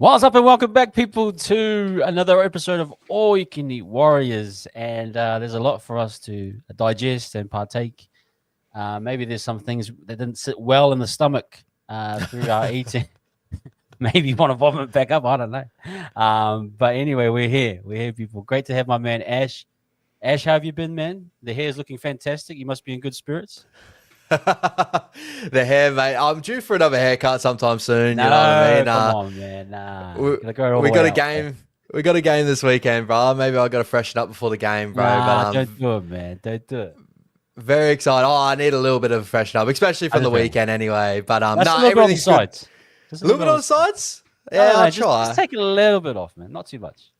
What's up and welcome back, people, to another episode of All You Can Eat Warriors. And there's a lot for us to digest and partake. Maybe there's some things that didn't sit well in the stomach through our eating. Maybe want to vomit back up. I don't know. But anyway, we're here. We're here, people. Great to have my man, Ash. Ash, how have you been, man? The hair is looking fantastic. You must be in good spirits. The hair, mate. I'm due for another haircut sometime soon. No, you know what I mean? Come on, man. Nah. We got a game. We got a game this weekend, bro. Maybe I got to freshen up before the game, bro. Nah, don't do it, man. Don't do it. Very excited. Oh, I need a little bit of a freshen up, especially from the weekend anyway. But no, everything's good. A little bit on the sides. Yeah, I'll try. Just take a little bit off, man. Not too much.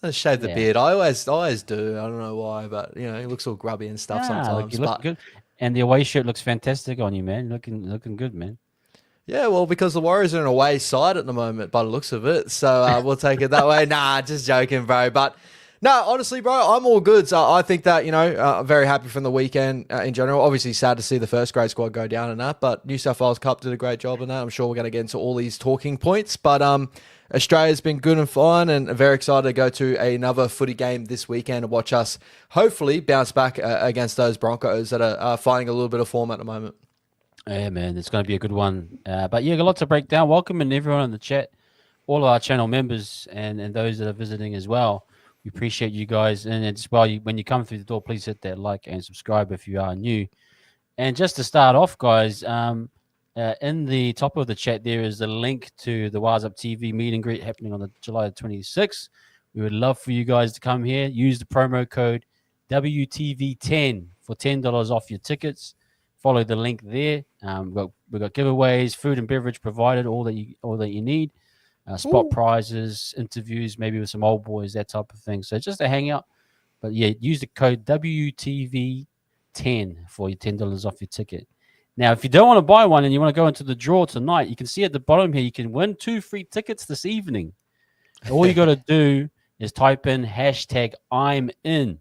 Let's shave the beard. I always do. I don't know why, but you know, it looks all grubby and stuff sometimes. You look good. And the away shirt looks fantastic on you, man. Looking good, man. Yeah, well, because the Warriors are an away side at the moment, by the looks of it. So we'll take it that way. Nah, just joking, bro. But no, honestly, bro, I'm all good. So I think that, I'm very happy from the weekend in general. Obviously, sad to see the first grade squad go down in that. But New South Wales Cup did a great job in that. I'm sure we're going to get into all these talking points. But Australia's been good and fine, and very excited to go to another footy game this weekend and watch us hopefully bounce back against those Broncos that are finding a little bit of form at the moment. Yeah, man, it's going to be a good one. But yeah, a lot to break down. Welcome and everyone in the chat, all of our channel members and those that are visiting as well. We appreciate you guys. And as well, when you come through the door, please hit that like and subscribe if you are new. And just to start off, guys, in the top of the chat, there is a link to the Wise Up TV meet and greet happening on the July 26th. We would love for you guys to come here. Use the promo code WTV10 for $10 off your tickets. Follow the link there. We've got giveaways, food and beverage provided, all that you need. Spot prizes, interviews, maybe with some old boys, that type of thing. So just a hangout. But yeah, use the code WTV10 for your $10 off your ticket. Now, if you don't want to buy one and you want to go into the draw tonight, you can see at the bottom here, you can win 2 free tickets this evening. All you got to do is type in hashtag I'm in.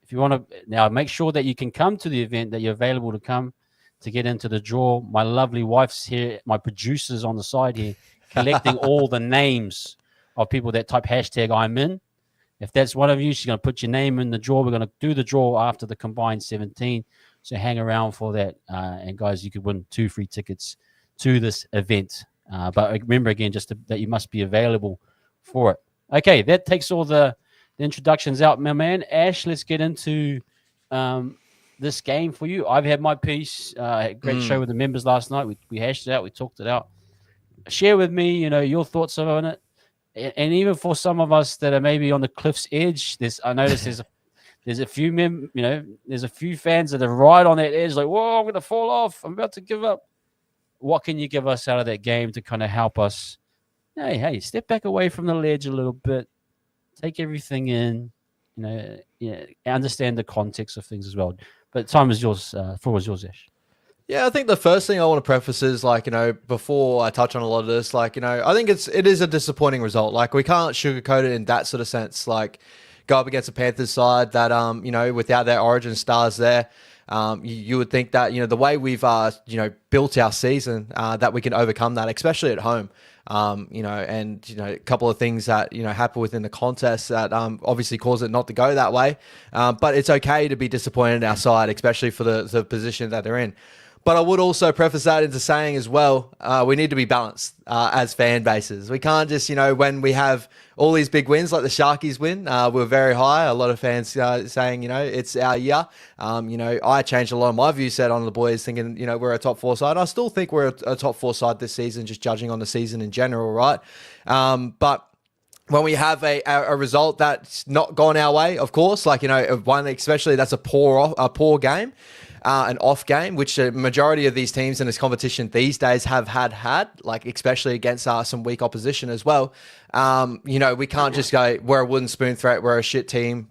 If you want to, now make sure that you can come to the event, that you're available to come to get into the draw. My lovely wife's here, my producer's on the side here, collecting all the names of people that type hashtag I'm in. If that's one of you, she's going to put your name in the draw. We're going to do the draw after the combined 17. So hang around for that. And guys, you could win 2 free tickets to this event. But remember again, that you must be available for it. Okay, that takes all the introductions out, my man. Ash, let's get into this game for you. I've had my piece. Great show with the members last night. We hashed it out. We talked it out. Share with me, your thoughts on it. And even for some of us that are maybe on the cliff's edge, I noticed there's a few there's a few fans that are right on that edge, like, whoa, I'm going to fall off. I'm about to give up. What can you give us out of that game to kind of help us? Hey, step back away from the ledge a little bit. Take everything in, understand the context of things as well. But time is yours. Floor is yours, Ash. Yeah, I think the first thing I want to preface is, before I touch on a lot of this, I think it is a disappointing result. We can't sugarcoat it in that sort of sense. Go up against a Panthers side that, without their origin stars there, you would think that, the way we've, built our season, that we can overcome that, especially at home. A couple of things that, happen within the contest that obviously cause it not to go that way. But it's okay to be disappointed in our side, especially for the position that they're in. But I would also preface that into saying as well, we need to be balanced as fan bases. We can't just, when we have all these big wins like the Sharkies win, we're very high. A lot of fans saying, it's our year. I changed a lot of my view set on the boys thinking, we're a top 4 side. I still think we're a top 4 side this season, just judging on the season in general, right? But when we have a result that's not gone our way, of course, one especially that's a poor game, an off game, which a majority of these teams in this competition these days have had, especially against some weak opposition as well. We can't just go, we're a wooden spoon threat, we're a shit team,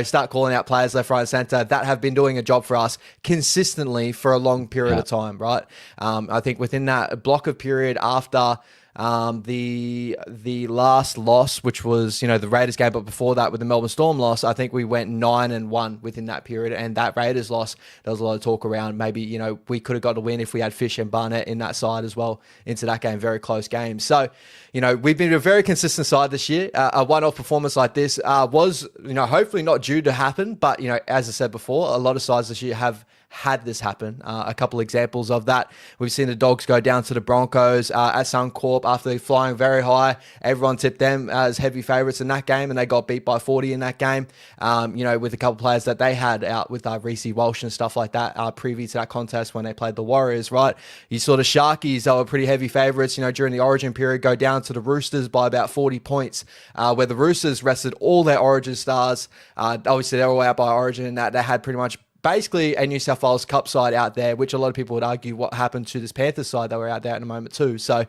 start calling out players left, right, and center that have been doing a job for us consistently for a long period of time, right? I think within that block of period after The last loss, which was the Raiders game, but before that with the Melbourne Storm loss, I think we went 9-1 within that period. And that Raiders loss, there was a lot of talk around maybe we could have got a win if we had Fish and Barnett in that side as well into that game. Very close game. So we've been a very consistent side this year. A one-off performance like this was hopefully not due to happen, but as I said before, a lot of sides this year have had this happen. A couple examples of that. We've seen the Dogs go down to the Broncos at Suncorp after they're flying very high. Everyone tipped them as heavy favourites in that game, and they got beat by 40 in that game. With a couple players that they had out with Reece Walsh and stuff like that preview to that contest when they played the Warriors, right? You saw the Sharkies, they were pretty heavy favourites, during the Origin period, go down to the Roosters by about 40 points, where the Roosters rested all their Origin stars. Obviously, they were way out by Origin, and that they had pretty much basically a New South Wales Cup side out there, which a lot of people would argue what happened to this Panthers side that were out there at the moment too. So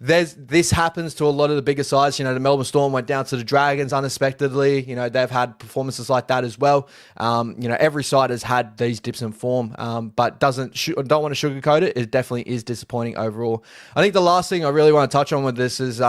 this happens to a lot of the bigger sides. The Melbourne Storm went down to the Dragons unexpectedly. They've had performances like that as well. Every side has had these dips in form, but don't want to sugarcoat it. It definitely is disappointing overall. I think the last thing I really want to touch on with this is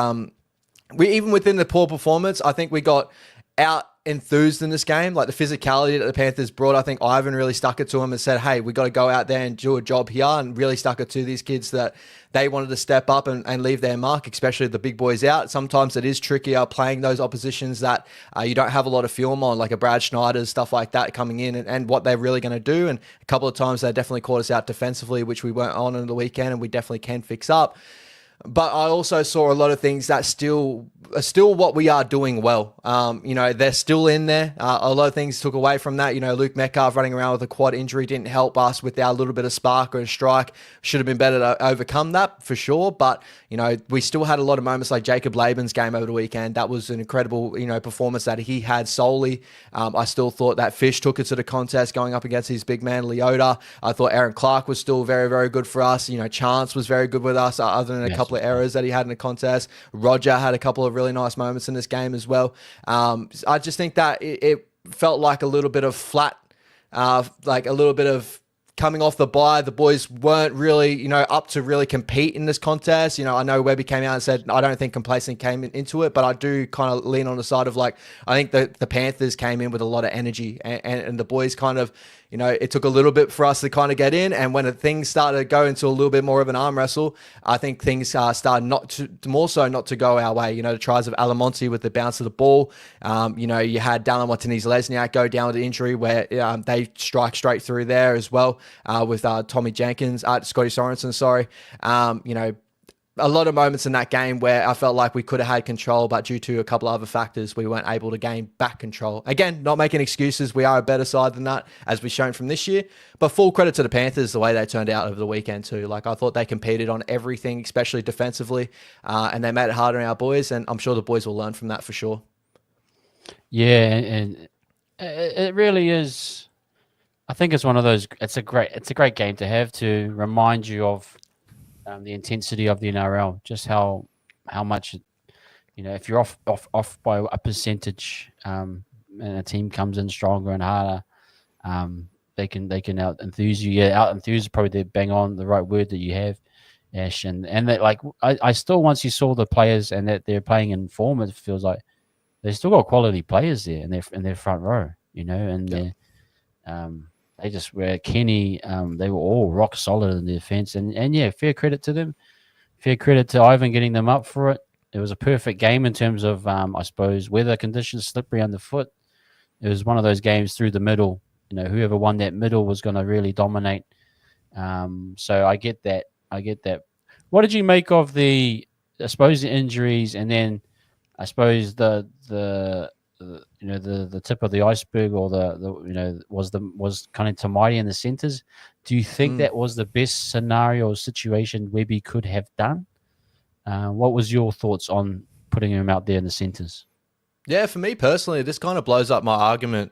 we even within the poor performance, I think we got out enthused in this game. Like the physicality that the Panthers brought, I think Ivan really stuck it to him and said, hey, we got to go out there and do a job here, and really stuck it to these kids that they wanted to step up and leave their mark, especially the big boys out. Sometimes it is trickier playing those oppositions that you don't have a lot of film on, like a Brad Schneider, stuff like that coming in and what they're really going to do. And a couple of times they definitely caught us out defensively, which we weren't on the weekend, and we definitely can fix up. But I also saw a lot of things that still what we are doing well. They're still in there. A lot of things took away from that. Luke Metcalf running around with a quad injury didn't help us with our little bit of spark or a strike. Should have been better to overcome that for sure. But, we still had a lot of moments like Jacob Laban's game over the weekend. That was an incredible, performance that he had solely. I still thought that Fish took it to the contest going up against his big man, Leota. I thought Aaron Clark was still very, very good for us. Chance was very good with us, other than a couple of errors that he had in the contest. Roger had a couple of really nice moments in this game as well. I just think that it felt like a little bit of flat, like a little bit of coming off the bye. The boys weren't really, up to really compete in this contest. I know Webby came out and said, I don't think complacent came into it, but I do kind of lean on the side of I think the Panthers came in with a lot of energy, and the boys kind of, it took a little bit for us to kind of get in. And when things started to go into a little bit more of an arm wrestle, I think things started not to go our way. The tries of Alamonte with the bounce of the ball. You had Dallin Martinez-Lesniak go down with the injury where they strike straight through there as well with Tommy Jenkins, Scotty Sorensen, sorry. A lot of moments in that game where I felt like we could have had control, but due to a couple of other factors, we weren't able to gain back control. Again, not making excuses. We are a better side than that, as we've shown from this year. But full credit to the Panthers, the way they turned out over the weekend too. I thought they competed on everything, especially defensively, and they made it harder on our boys, and I'm sure the boys will learn from that for sure. Yeah, and it really is. I think it's one of those. It's a great game to have to remind you of the intensity of the NRL, just how much, if you're off by a percentage, and a team comes in stronger and harder, they can out enthuse you. Yeah, out enthuse is probably the bang on the right word that you have, Ash. And that I still, once you saw the players and that they're playing in form, it feels like they've still got quality players there in their front row, and they just were Kenny. They were all rock solid in the defense, and yeah, fair credit to them. Fair credit to Ivan getting them up for it. It was a perfect game in terms of, I suppose, weather conditions, slippery underfoot. It was one of those games through the middle. Whoever won that middle was going to really dominate. So I get that. What did you make of the injuries, and then I suppose the tip of the iceberg, or was kind of Tamati in the centers. Do you think that was the best scenario or situation Webby could have done? What was your thoughts on putting him out there in the centers? Yeah, for me personally, this kind of blows up my argument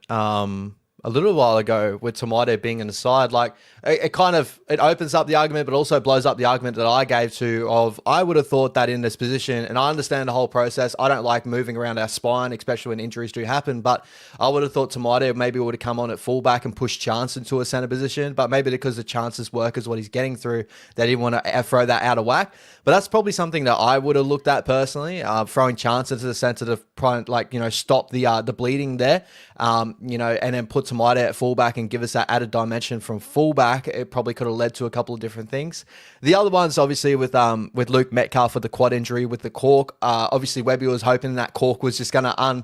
a little while ago with Tamade being in the side. Like it kind of it opens up the argument, but also blows up the argument that I gave to of I would have thought that in this position, and I understand the whole process. I don't like moving around our spine, especially when injuries do happen. But I would have thought Tamade maybe would have come on at fullback and pushed Chance into a center position. But maybe because the Chance's work is what he's getting through, they didn't want to throw that out of whack. But that's probably something that I would have looked at personally, throwing Chance into the center to stop the bleeding there, and then put Tamade at fullback and give us that added dimension from fullback. It probably could have led to a couple of different things. The other ones, obviously, with Luke Metcalf with the quad injury with the cork. Obviously, Webby was hoping that cork was just going to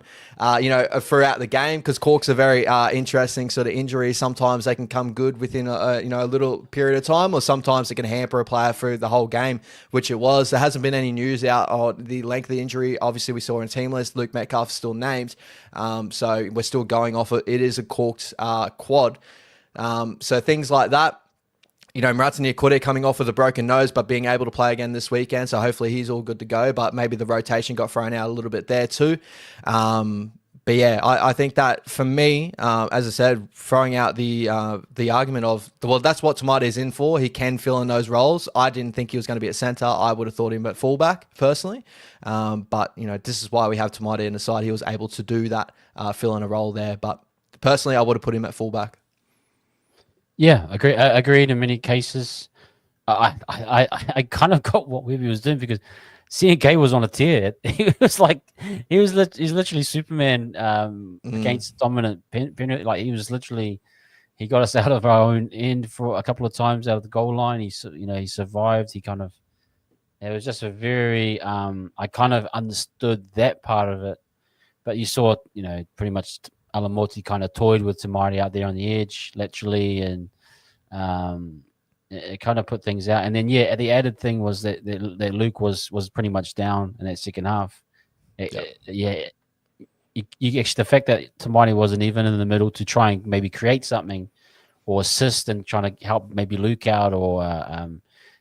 throughout the game, because corks are very interesting sort of injuries. Sometimes they can come good within a little period of time, or sometimes it can hamper a player through the whole game, which it was. There hasn't been any news out on the length of the injury. Obviously, we saw in team list Luke Metcalf still named, so we're still going off it. It is a corked quad. So things like that. Mratani Kure coming off with a broken nose, but being able to play again this weekend. So hopefully he's all good to go, but maybe the rotation got thrown out a little bit there too. But yeah, I think that for me, as I said, throwing out the argument of, well, that's what Tamade is in for. He can fill in those roles. I didn't think he was going to be at centre. I would have thought him at fullback personally. But this is why we have Tamade in the side. He was able to do that, fill in a role there. But personally, I would have put him at fullback. Yeah, agreed in many cases. I kind of got what Webby was doing, because CNK was on a tear. He's literally Superman against dominant penalty. Like he got us out of our own end for a couple of times out of the goal line. He survived. It was just a very I kind of understood that part of it, but you saw pretty much Alamoti kind of toyed with Tamari out there on the edge, literally, and it kind of put things out. And then the added thing was that Luke was pretty much down in that second half. The fact that Tamari wasn't even in the middle to try and maybe create something or assist and trying to help maybe Luke out or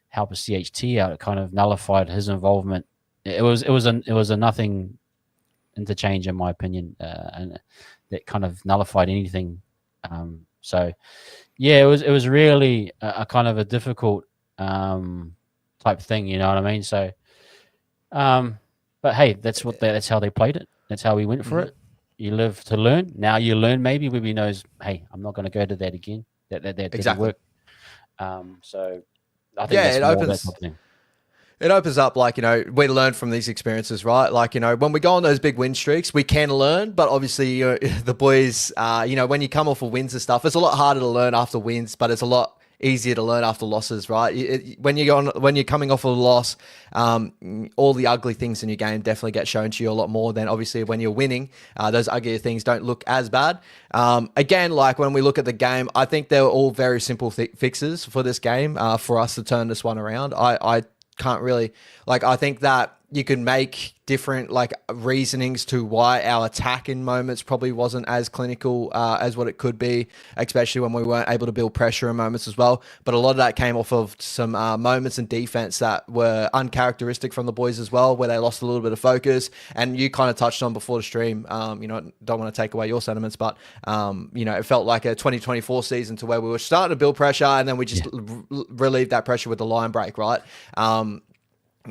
help a CHT out, it kind of nullified his involvement. It was a nothing interchange, in my opinion, and that kind of nullified anything. So yeah, it was really a kind of a difficult type thing, you know what I mean? So but hey, that's how they played it. That's how we went for it. You live to learn. Now you learn. Maybe Webby knows, hey, I'm not going to go to that again. That didn't work. So I think that's more that type of thing. It opens up, we learn from these experiences, right? When we go on those big win streaks, we can learn, but obviously, the boys, when you come off of wins and stuff, it's a lot harder to learn after wins, but it's a lot easier to learn after losses, right? When you're coming off of a loss, all the ugly things in your game definitely get shown to you a lot more than obviously when you're winning. Those uglier things don't look as bad. Again, when we look at the game, I think they were all very simple fixes for this game, for us to turn this one around. I can't really I think that you can make different reasonings to why our attack in moments probably wasn't as clinical as what it could be, especially when we weren't able to build pressure in moments as well. But a lot of that came off of some moments in defense that were uncharacteristic from the boys as well, where they lost a little bit of focus. And you kind of touched on before the stream, don't want to take away your sentiments, but it felt like a 2024 season to where we were starting to build pressure and then we just relieved that pressure with the line break, right? And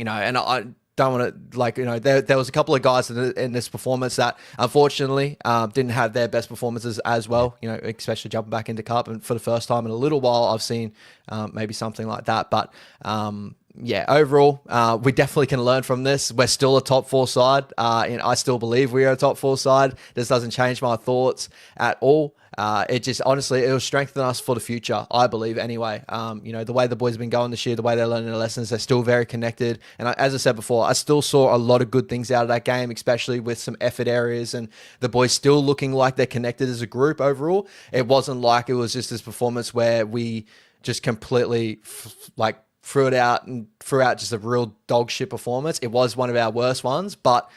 I don't want to there was a couple of guys in this performance that unfortunately didn't have their best performances as well, especially jumping back into cup, and for the first time in a little while I've seen maybe something like that. But overall, we definitely can learn from this. We're still a top 4 side, and I still believe we are a top 4 side. This doesn't change my thoughts at all. It just honestly, it will strengthen us for the future, I believe anyway. The way the boys have been going this year, the way they're learning their lessons, they're still very connected. And as I said before, I still saw a lot of good things out of that game, especially with some effort areas and the boys still looking like they're connected as a group overall. It wasn't like it was just this performance where we just completely threw out just a real dog shit performance. It was one of our worst ones, but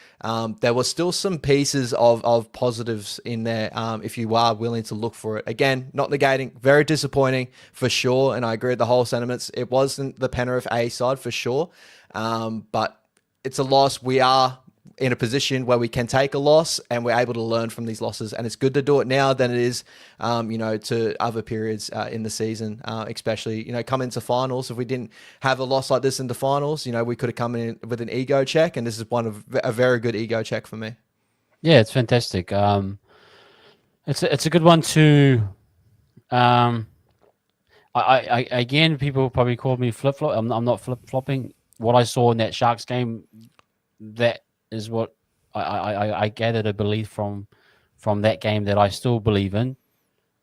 there was still some pieces of positives in there if you are willing to look for it. Again, not negating, very disappointing for sure, and I agree with the whole sentiments. It wasn't the Penrith A side for sure, but it's a loss. We are in a position where we can take a loss and we're able to learn from these losses. And it's good to do it now than it is, to other periods in the season, especially, come into finals. If we didn't have a loss like this in the finals, we could have come in with an ego check. And this is a very good ego check for me. Yeah, it's fantastic. It's a good one to. I again, people probably call me flip flop. I'm not flip flopping. What I saw in that Sharks game, that is what I gathered a belief from that game that I still believe in.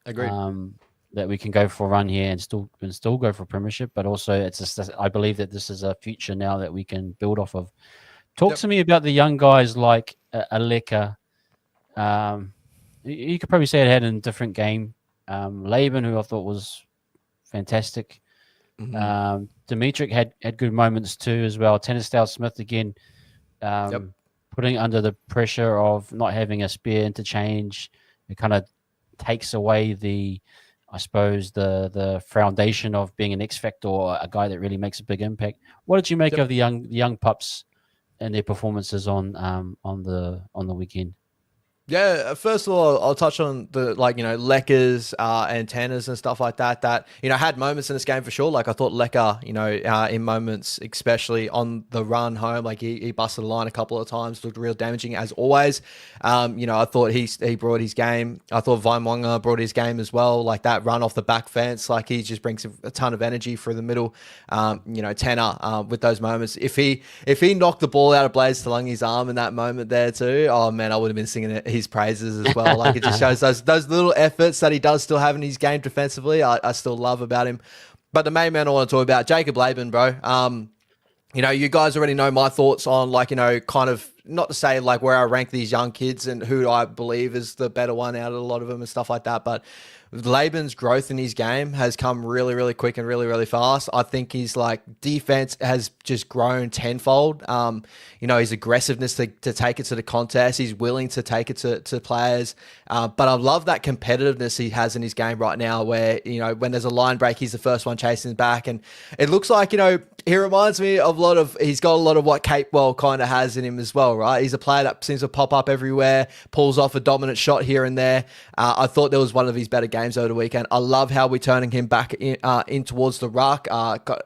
Agreed. That we can go for a run here and still go for a premiership, but also it's just, I believe that this is a future now that we can build off of. Talk to me about the young guys like Aleka. You could probably say it had a different game. Laban, who I thought was fantastic. Mm-hmm. Dimitri had good moments too as well. Tennisdale Smith again, putting under the pressure of not having a spare interchange. It kind of takes away the foundation of being an X factor or a guy that really makes a big impact. What did you make of the young pups and their performances on the weekend? Yeah, first of all, I'll touch on the Leckers and Tanners and stuff like that. That had moments in this game for sure. Like I thought Lecker, in moments, especially on the run home, like he busted the line a couple of times, looked real damaging as always. I thought he brought his game. I thought Vaimonga brought his game as well. Like that run off the back fence, like he just brings a ton of energy through the middle. Tanner with those moments. If he knocked the ball out of Blaze Talungi's arm in that moment there too, oh man, I would have been singing his praises as well. Like it just shows those little efforts that he does still have in his game defensively. I still love about him. But the main man I want to talk about, Jacob Laban, bro. You guys already know my thoughts on kind of, not to say like where I rank these young kids and who I believe is the better one out of a lot of them and stuff like that. But Laban's growth in his game has come really, really quick and really, really fast. I think his defense has just grown tenfold. His aggressiveness to take it to the contest. He's willing to take it to players. But I love that competitiveness he has in his game right now where, when there's a line break, he's the first one chasing back. And it looks like, he reminds me of he's got a lot of what Capewell kind of has in him as well, right? He's a player that seems to pop up everywhere, pulls off a dominant shot here and there. I thought there was one of his better games over the weekend. I love how we're turning him back in towards the ruck.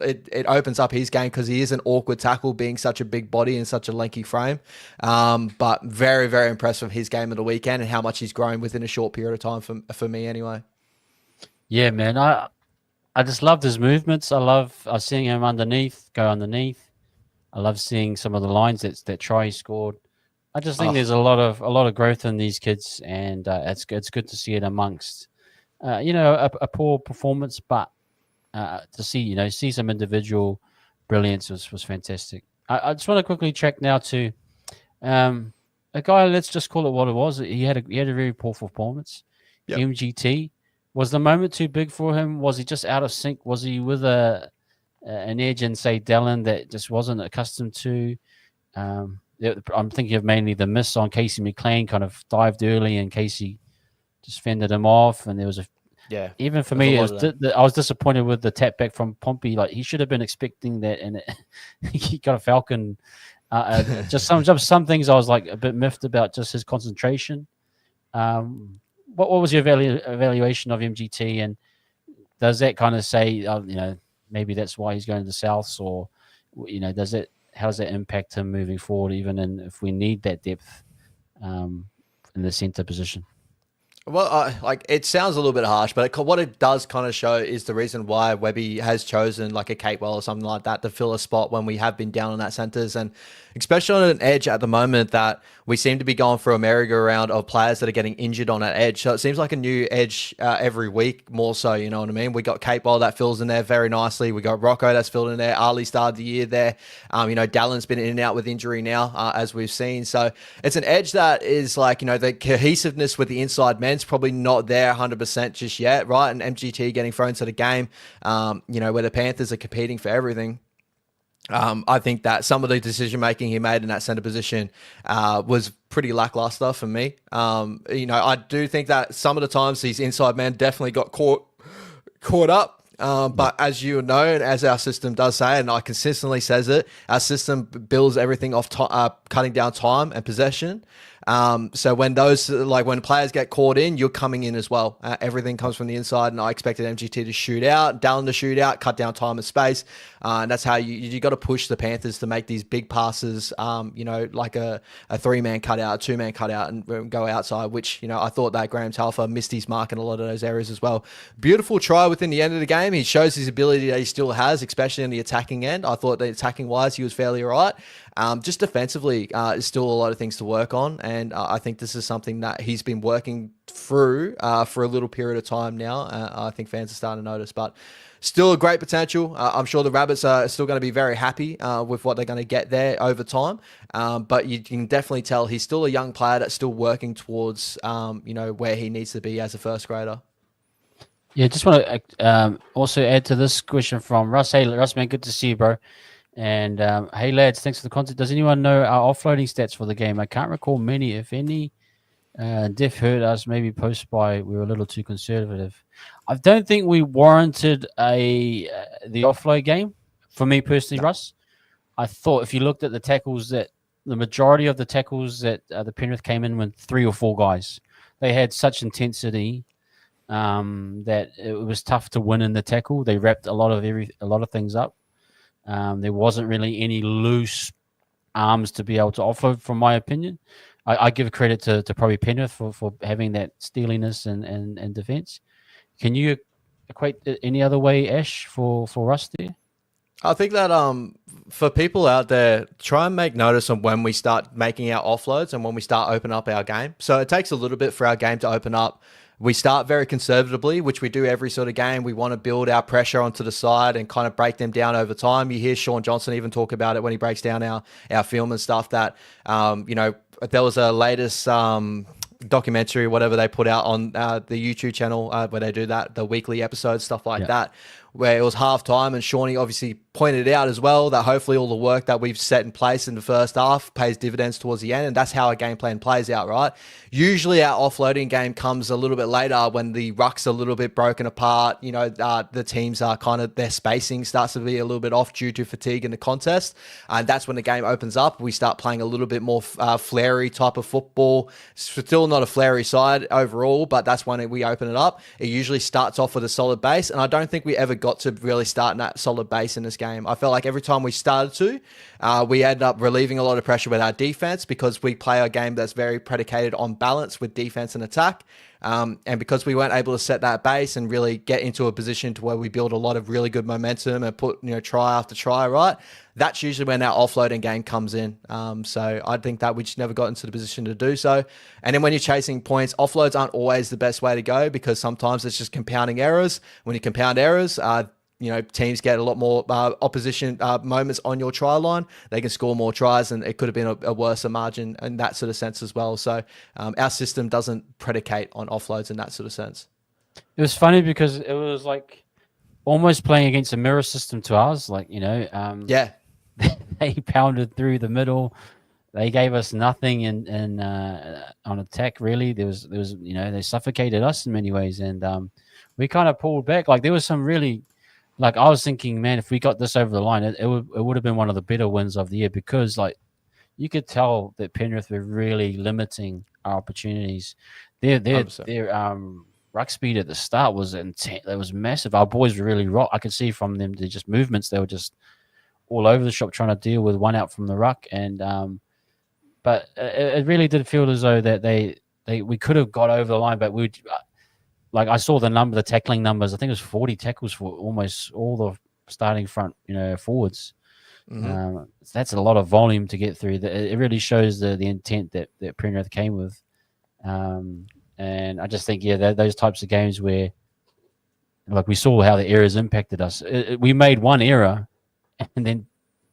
It opens up his game because he is an awkward tackle being such a big body and such a lanky frame. But very, very impressed with his game of the weekend and how much he's grown within a short period of time for me anyway. Yeah, man. I just loved his movements. I love seeing him go underneath. I love seeing some of the lines that Try scored. I just think there's a lot of growth in these kids, and it's good to see it amongst a poor performance, but to see some individual brilliance was fantastic. I just want to quickly check now to a guy. Let's just call it what it was. He had a very poor performance. Yep. MGT. Was the moment too big for him? Was he just out of sync? Was he with an edge in, say, Dallin that just wasn't accustomed to? I'm thinking of mainly the miss on Casey McLean, kind of dived early and Casey just fended him off. And there was even for me, I was disappointed with the tap back from Pompey. Like he should have been expecting that, and he got a falcon. Just some things I was like a bit miffed about, just his concentration. What was your evaluation of MGT, and does that kind of say, maybe that's why he's going to the Souths, or how does that impact him moving forward, even if we need that depth in the centre position? Well, it sounds a little bit harsh, but what it does kind of show is the reason why Webby has chosen like a Capewell or something like that to fill a spot when we have been down on that centres, and especially on an edge at the moment that we seem to be going through a merry-go-round of players that are getting injured on that edge. So it seems like a new edge every week, more so, you know what I mean? We got Capewell that fills in there very nicely. We got Rocco that's filled in there. Ali started the year there. Dallin's been in and out with injury now, as we've seen. So it's an edge that is the cohesiveness with the inside men's probably not there 100% just yet, right? And MGT getting thrown to the game, where the Panthers are competing for everything. I think that some of the decision making he made in that center position was pretty lackluster for me. I do think that some of the times these inside men definitely got caught up But as you know, and as our system does say, and I consistently says it, our system builds everything off cutting down time and possession. So when when players get caught in, you're coming in as well. Everything comes from the inside, and I expected MGT to shoot out, Dallin to shoot out, cut down time and space. And that's how you got to push the Panthers to make these big passes, like a 3-man cutout, a 2-man cutout, and go outside, which, I thought that Graham Talfa missed his mark in a lot of those areas as well. Beautiful try within the end of the game. He shows his ability that he still has, especially in the attacking end. I thought that attacking-wise, he was fairly all right. Just defensively, is still a lot of things to work on, and I think this is something that he's been working through for a little period of time now. I think fans are starting to notice, but still a great potential. I'm sure the Rabbits are still going to be very happy with what they're going to get there over time, but you can definitely tell he's still a young player that's still working towards where he needs to be as a first grader. Yeah, just want to also add to this question from Russ. Hey, Russ, man, good to see you, bro. And hey, lads, thanks for the content. Does anyone know our offloading stats for the game? I can't recall many, if any. Def heard us maybe post by we were a little too conservative. I don't think we warranted the offload game for me personally, Russ. I thought if you looked at the tackles, that the majority of the tackles that the Penrith came in with 3 or 4 guys, they had such intensity that it was tough to win in the tackle. They wrapped a lot of things up. There wasn't really any loose arms to be able to offload, from my opinion. I give credit to probably Penrith for having that steeliness and defense. Can you equate it any other way, Ash, for us there? I think that for people out there, try and make notice of when we start making our offloads and when we start opening up our game. So it takes a little bit for our game to open up. We start very conservatively, which we do every sort of game. We want to build our pressure onto the side and kind of break them down over time. You hear Sean Johnson even talk about it when he breaks down our film and stuff, that, there was a latest documentary, whatever they put out on the YouTube channel where they do that, the weekly episodes, stuff like that, where it was halftime, and Shawnee obviously pointed out as well that hopefully all the work that we've set in place in the first half pays dividends towards the end, and that's how our game plan plays out, right? Usually our offloading game comes a little bit later when the ruck's a little bit broken apart, the teams are kind of, their spacing starts to be a little bit off due to fatigue in the contest, and that's when the game opens up. We start playing a little bit more flary type of football. Still not a flary side overall, but that's when we open it up. It usually starts off with a solid base, and I don't think we ever got to really start in that solid base in this game. I felt like every time we started to, we ended up relieving a lot of pressure with our defense, because we play a game that's very predicated on balance with defense and attack. And because we weren't able to set that base and really get into a position to where we build a lot of really good momentum and put, try after try, right? That's usually when our offloading game comes in. So I think that we just never got into the position to do so. And then when you're chasing points, offloads aren't always the best way to go, because sometimes it's just compounding errors. When you compound errors, teams get a lot more opposition moments on your try line. They can score more tries, and it could have been a worse margin in that sort of sense as well. So our system doesn't predicate on offloads in that sort of sense. It was funny because it was like almost playing against a mirror system to ours. They pounded through the middle. They gave us nothing in on attack, really. There was they suffocated us in many ways, and we kind of pulled back. Like, there was some really, like, I was thinking, man, if we got this over the line, it would have been one of the better wins of the year, because, like, you could tell that Penrith were really limiting our opportunities. Their ruck speed at the start was intense. It was massive. Our boys were really rock. I could see from them, the just movements, they were just all over the shop trying to deal with one out from the ruck. And but it really did feel as though that we could have got over the line, but we. Like, I saw the tackling numbers. I think it was 40 tackles for almost all the starting front, forwards. Mm-hmm. That's a lot of volume to get through. It really shows the intent that Penrith came with. And I just think, those types of games where, like, we saw how the errors impacted us. We made one error, and then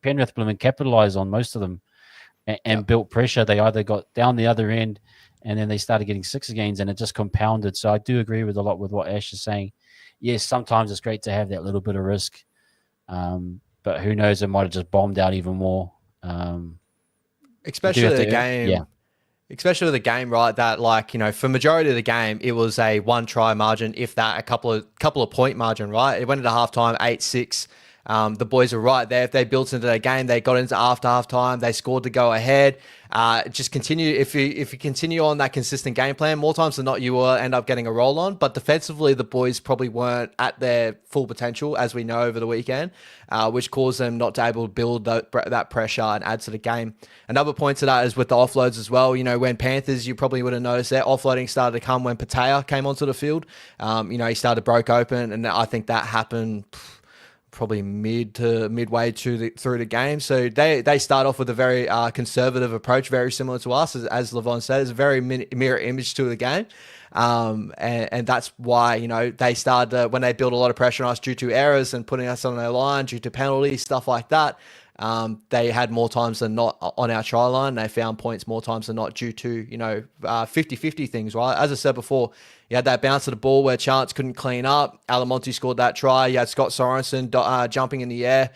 Penrith capitalized on most of them and built pressure. They either got down the other end, and then they started getting 6 gains, and it just compounded. So I do agree with a lot with what Ash is saying. Yes, sometimes it's great to have that little bit of risk, but who knows? It might have just bombed out even more. Especially the game. Especially with a game, right? That like, you know, for majority of the game, it was a 1 try margin, if that, a couple of point margin, right? It went into halftime 8-6. The boys were right there. If they built into their game, they got into after halftime, they scored to go ahead. Just continue. If you continue on that consistent game plan, more times than not, you will end up getting a roll on. But defensively, the boys probably weren't at their full potential, as we know over the weekend, which caused them not to able to build that pressure and add to the game. Another point to that is with the offloads as well. You know, when Panthers, you probably would have noticed their offloading started to come when Patea came onto the field. You know, he started broke open, and I think that happened probably midway through the game. So they start off with a very conservative approach, very similar to us, as Levon said. It's a very mirror image to the game. And that's why, you know, they started when they built a lot of pressure on us due to errors and putting us on their line, due to penalties, stuff like that. They had more times than not on our try line. They found points more times than not due to, you know, 50-50 things, right? As I said before, you had that bounce of the ball where Chance couldn't clean up. Alamonte scored that try. You had Scott Sorensen jumping in the air,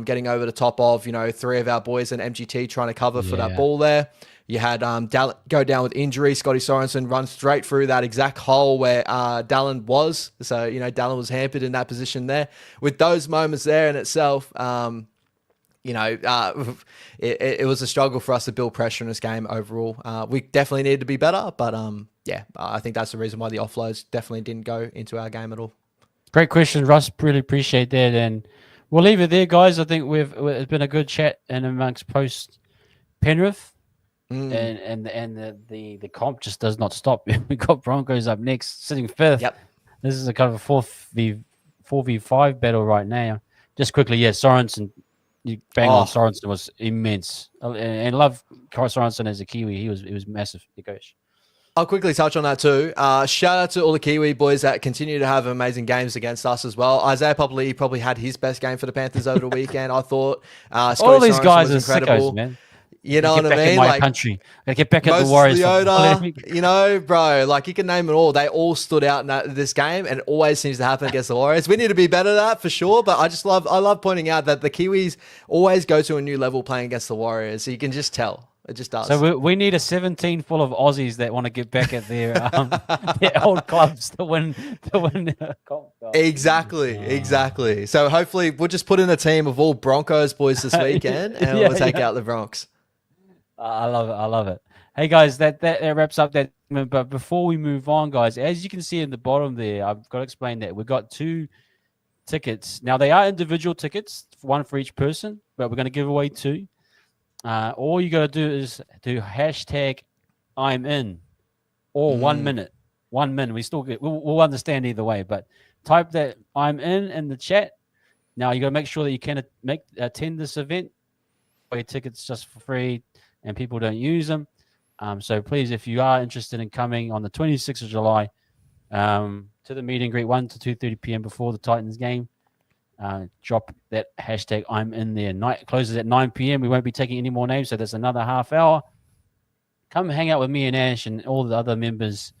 getting over the top of, you know, 3 of our boys and MGT trying to cover for that ball there. You had go down with injury. Scotty Sorensen runs straight through that exact hole where Dallin was. So, you know, Dallin was hampered in that position there. With those moments there in itself, you know, it was a struggle for us to build pressure in this game overall. We definitely needed to be better, but yeah, I think that's the reason why the offloads definitely didn't go into our game at all. Great question, Russ. Really appreciate that, and we'll leave it there, guys. I think it's been a good chat and amongst post Penrith, and the comp just does not stop. We got Broncos up next, sitting 5th. Yep. This is a kind of a 4v5 battle right now. Just quickly, Sorensen. You bang on Sorensen was immense, and love Sorensen as a Kiwi. He was massive. Gosh. I'll quickly touch on that too. Shout out to all the Kiwi boys that continue to have amazing games against us as well. Isaiah probably had his best game for the Panthers over the weekend. I thought all these guys are sickos, man. You know what I mean? In my country. I get back at the Warriors. You know, bro, like you can name it all. They all stood out in this game, and it always seems to happen against the Warriors. We need to be better at that for sure. But I love pointing out that the Kiwis always go to a new level playing against the Warriors. So you can just tell. It just does. So we need a 17 full of Aussies that want to get back at their old clubs to win. Exactly. So hopefully we'll just put in a team of all Broncos boys this weekend, and we'll take out the Bronx. I love it. Hey guys, that wraps up that. But before we move on, guys, as you can see in the bottom there, I've got to explain that we've got 2 tickets. Now they are individual tickets, 1 for each person, but we're going to give away 2. All you got to do is do hashtag I'm in or 1 minute. 1 minute. We'll understand either way, but type that I'm in the chat. Now you got to make sure that you can attend this event. Your tickets just for free, and people don't use them. So please, if you are interested in coming on the 26th of July to the meet and greet 1 to 2:30 p.m. before the Titans game, drop that hashtag I'm in there. Night closes at 9 p.m. We won't be taking any more names, so that's another half hour. Come hang out with me and Ash and all the other members.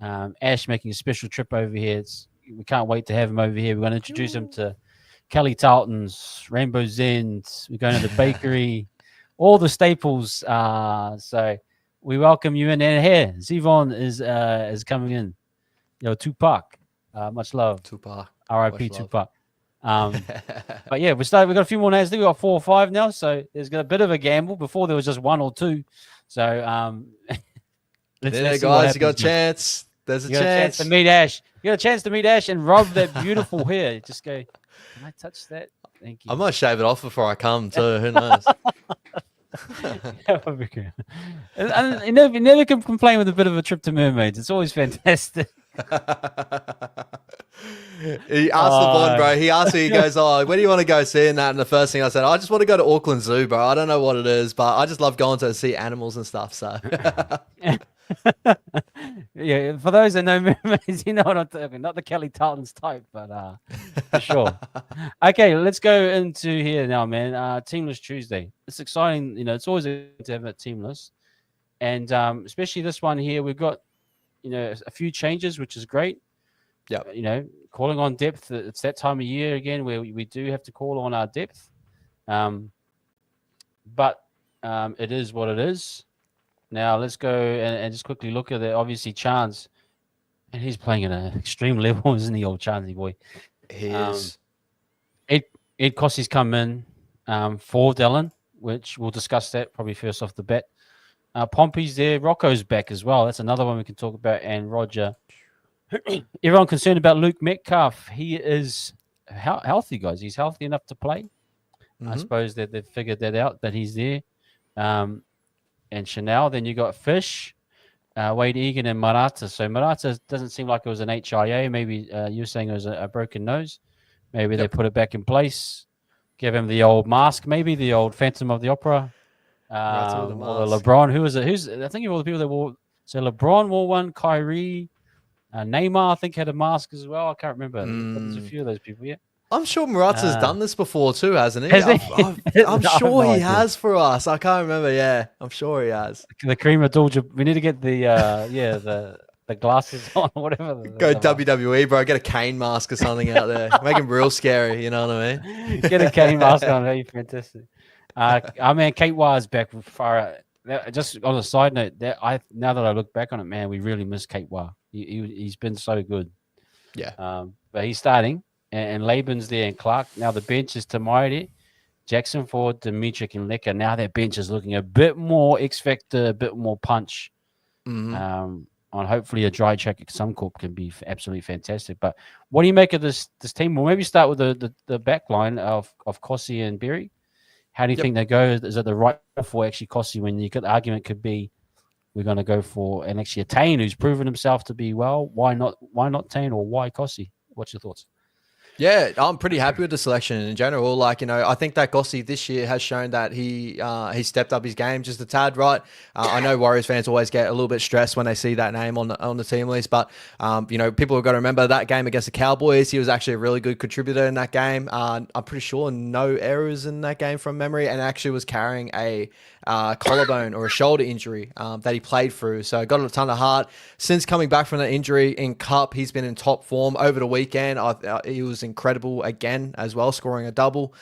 Ash making a special trip over here. We can't wait to have him over here. We're going to introduce him to Kelly Tarleton's, Rainbow Zens. We're going to the bakery, all the staples. So we welcome you in. And here, Zevon is coming in. Yo, Tupac. Much love. Tupac. R.I.P. Tupac. But yeah, we've got a few more names. We've got 4 or 5 now, so there's got a bit of a gamble. Before there was just 1 or 2. So let's guys, you got a chance. There's a chance to meet Ash. You got a chance to meet Ash and Rob that beautiful hair. Just go, can I touch that? Thank you. I might shave it off before I come too. Who knows? And you never can complain with a bit of a trip to Mermaids. It's always fantastic. He asked the Bond, bro. He asked me, he goes, where do you want to go seeing that? And the first thing I said, I just want to go to Auckland Zoo, bro. I don't know what it is, but I just love going to see animals and stuff. So yeah, for those that know mermaids, you know what I'm talking. Not the Kelly Tarleton's type, but for sure. Okay, let's go into here now, man. Teamless Tuesday. It's exciting. You know, it's always good to have a teamless, and especially this one here. We've got, you know, a few changes, which is great. Yeah, you know, calling on depth. It's that time of year again where we do have to call on our depth. But it is what it is. Now let's go and just quickly look at it. Obviously, Chance, and he's playing at an extreme level, isn't he, old Chansey boy? He Um, is. Ed Cossey's come in for Dillon, which we'll discuss that probably first off the bat. Pompey's there. Rocco's back as well. That's another one we can talk about. And Roger. Everyone concerned about Luke Metcalf. He is healthy, guys. He's healthy enough to play. I suppose that they've figured that out, that he's there. And Chanel. Then you got Fish, Wade Egan, and Marata. So Marata doesn't seem like it was an HIA. Maybe you're saying it was a broken nose. Maybe they put it back in place. Give him the old mask, maybe the old Phantom of the Opera. Or the LeBron. Who is it? I think of all the people that wore. So LeBron wore one. Kyrie, Neymar, I think, had a mask as well. I can't remember. But there's a few of those people. Yeah. I'm sure Morata's done this before too, hasn't he? Has he? I'm sure he has for us. I can't remember. Yeah, I'm sure he has. The cream of Dulce. We need to get the glasses on or whatever. Go WWE, bro. Get a Kane mask or something out there. Make him real scary. You know what I mean? Get a Kane mask on. That'd be fantastic. I mean, Kate Wire's back far. Just on a side note, now that I look back on it, man, we really miss Kate Wire. He's been so good. Yeah. But he's starting, and Laban's there, and Clark. Now the bench is Tamairi, Jackson Ford, Dimitri, and Lecker. Now their bench is looking a bit more X Factor, a bit more punch. On hopefully a dry check at Suncorp can be absolutely fantastic. But what do you make of this team? Well, maybe start with the back line of Kossi and Berry. How do you think they go? Is it the right for actually Kossi when the argument could be we're going to go for and actually a Tane who's proven himself to be well? Why not Tane or why Kossi? What's your thoughts? Yeah, I'm pretty happy with the selection in general. Like, I think that Gossi this year has shown that he stepped up his game just a tad, right? I know Warriors fans always get a little bit stressed when they see that name on the team list, but, people have got to remember that game against the Cowboys. He was actually a really good contributor in that game. I'm pretty sure no errors in that game from memory, and actually was carrying a collarbone or a shoulder injury that he played through. So got a ton of heart. Since coming back from that injury in Cup, he's been in top form over the weekend. He was incredible again as well, scoring a double.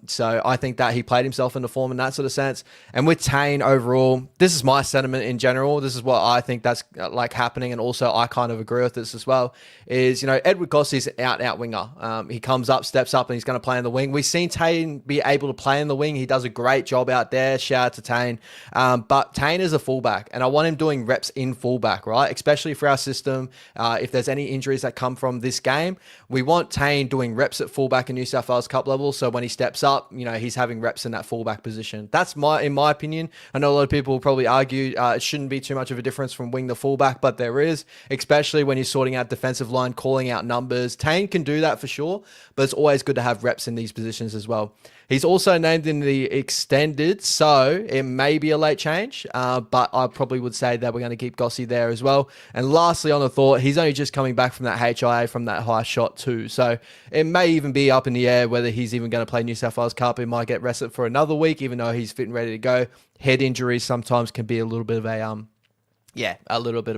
So I think that he played himself into form in that sort of sense. And with Tane overall, this is my sentiment in general. This is what I think that's like happening. And also I kind of agree with this as well is, Edward Gossi's an out winger. He comes up, steps up, and he's going to play in the wing. We've seen Tane be able to play in the wing. He does a great job out there. Shout out to Tane. But Tane is a fullback, and I want him doing reps in fullback, right? Especially for our system. If there's any injuries that come from this game, we want Tane doing reps at fullback in New South Wales Cup level. So when he steps up, he's having reps in that fullback position. That's in my opinion. I know a lot of people will probably argue it shouldn't be too much of a difference from wing to fullback, but there is, especially when you're sorting out defensive line, calling out numbers. Tane can do that for sure, but it's always good to have reps in these positions as well. He's also named in the extended, so it may be a late change, but I probably would say that we're going to keep Gossi there as well. And lastly, on the thought, he's only just coming back from that HIA from that high shot too, so it may even be up in the air whether he's even going to play New South Wales Cup. He might get rested for another week, even though he's fit and ready to go. Head injuries sometimes can be a little bit of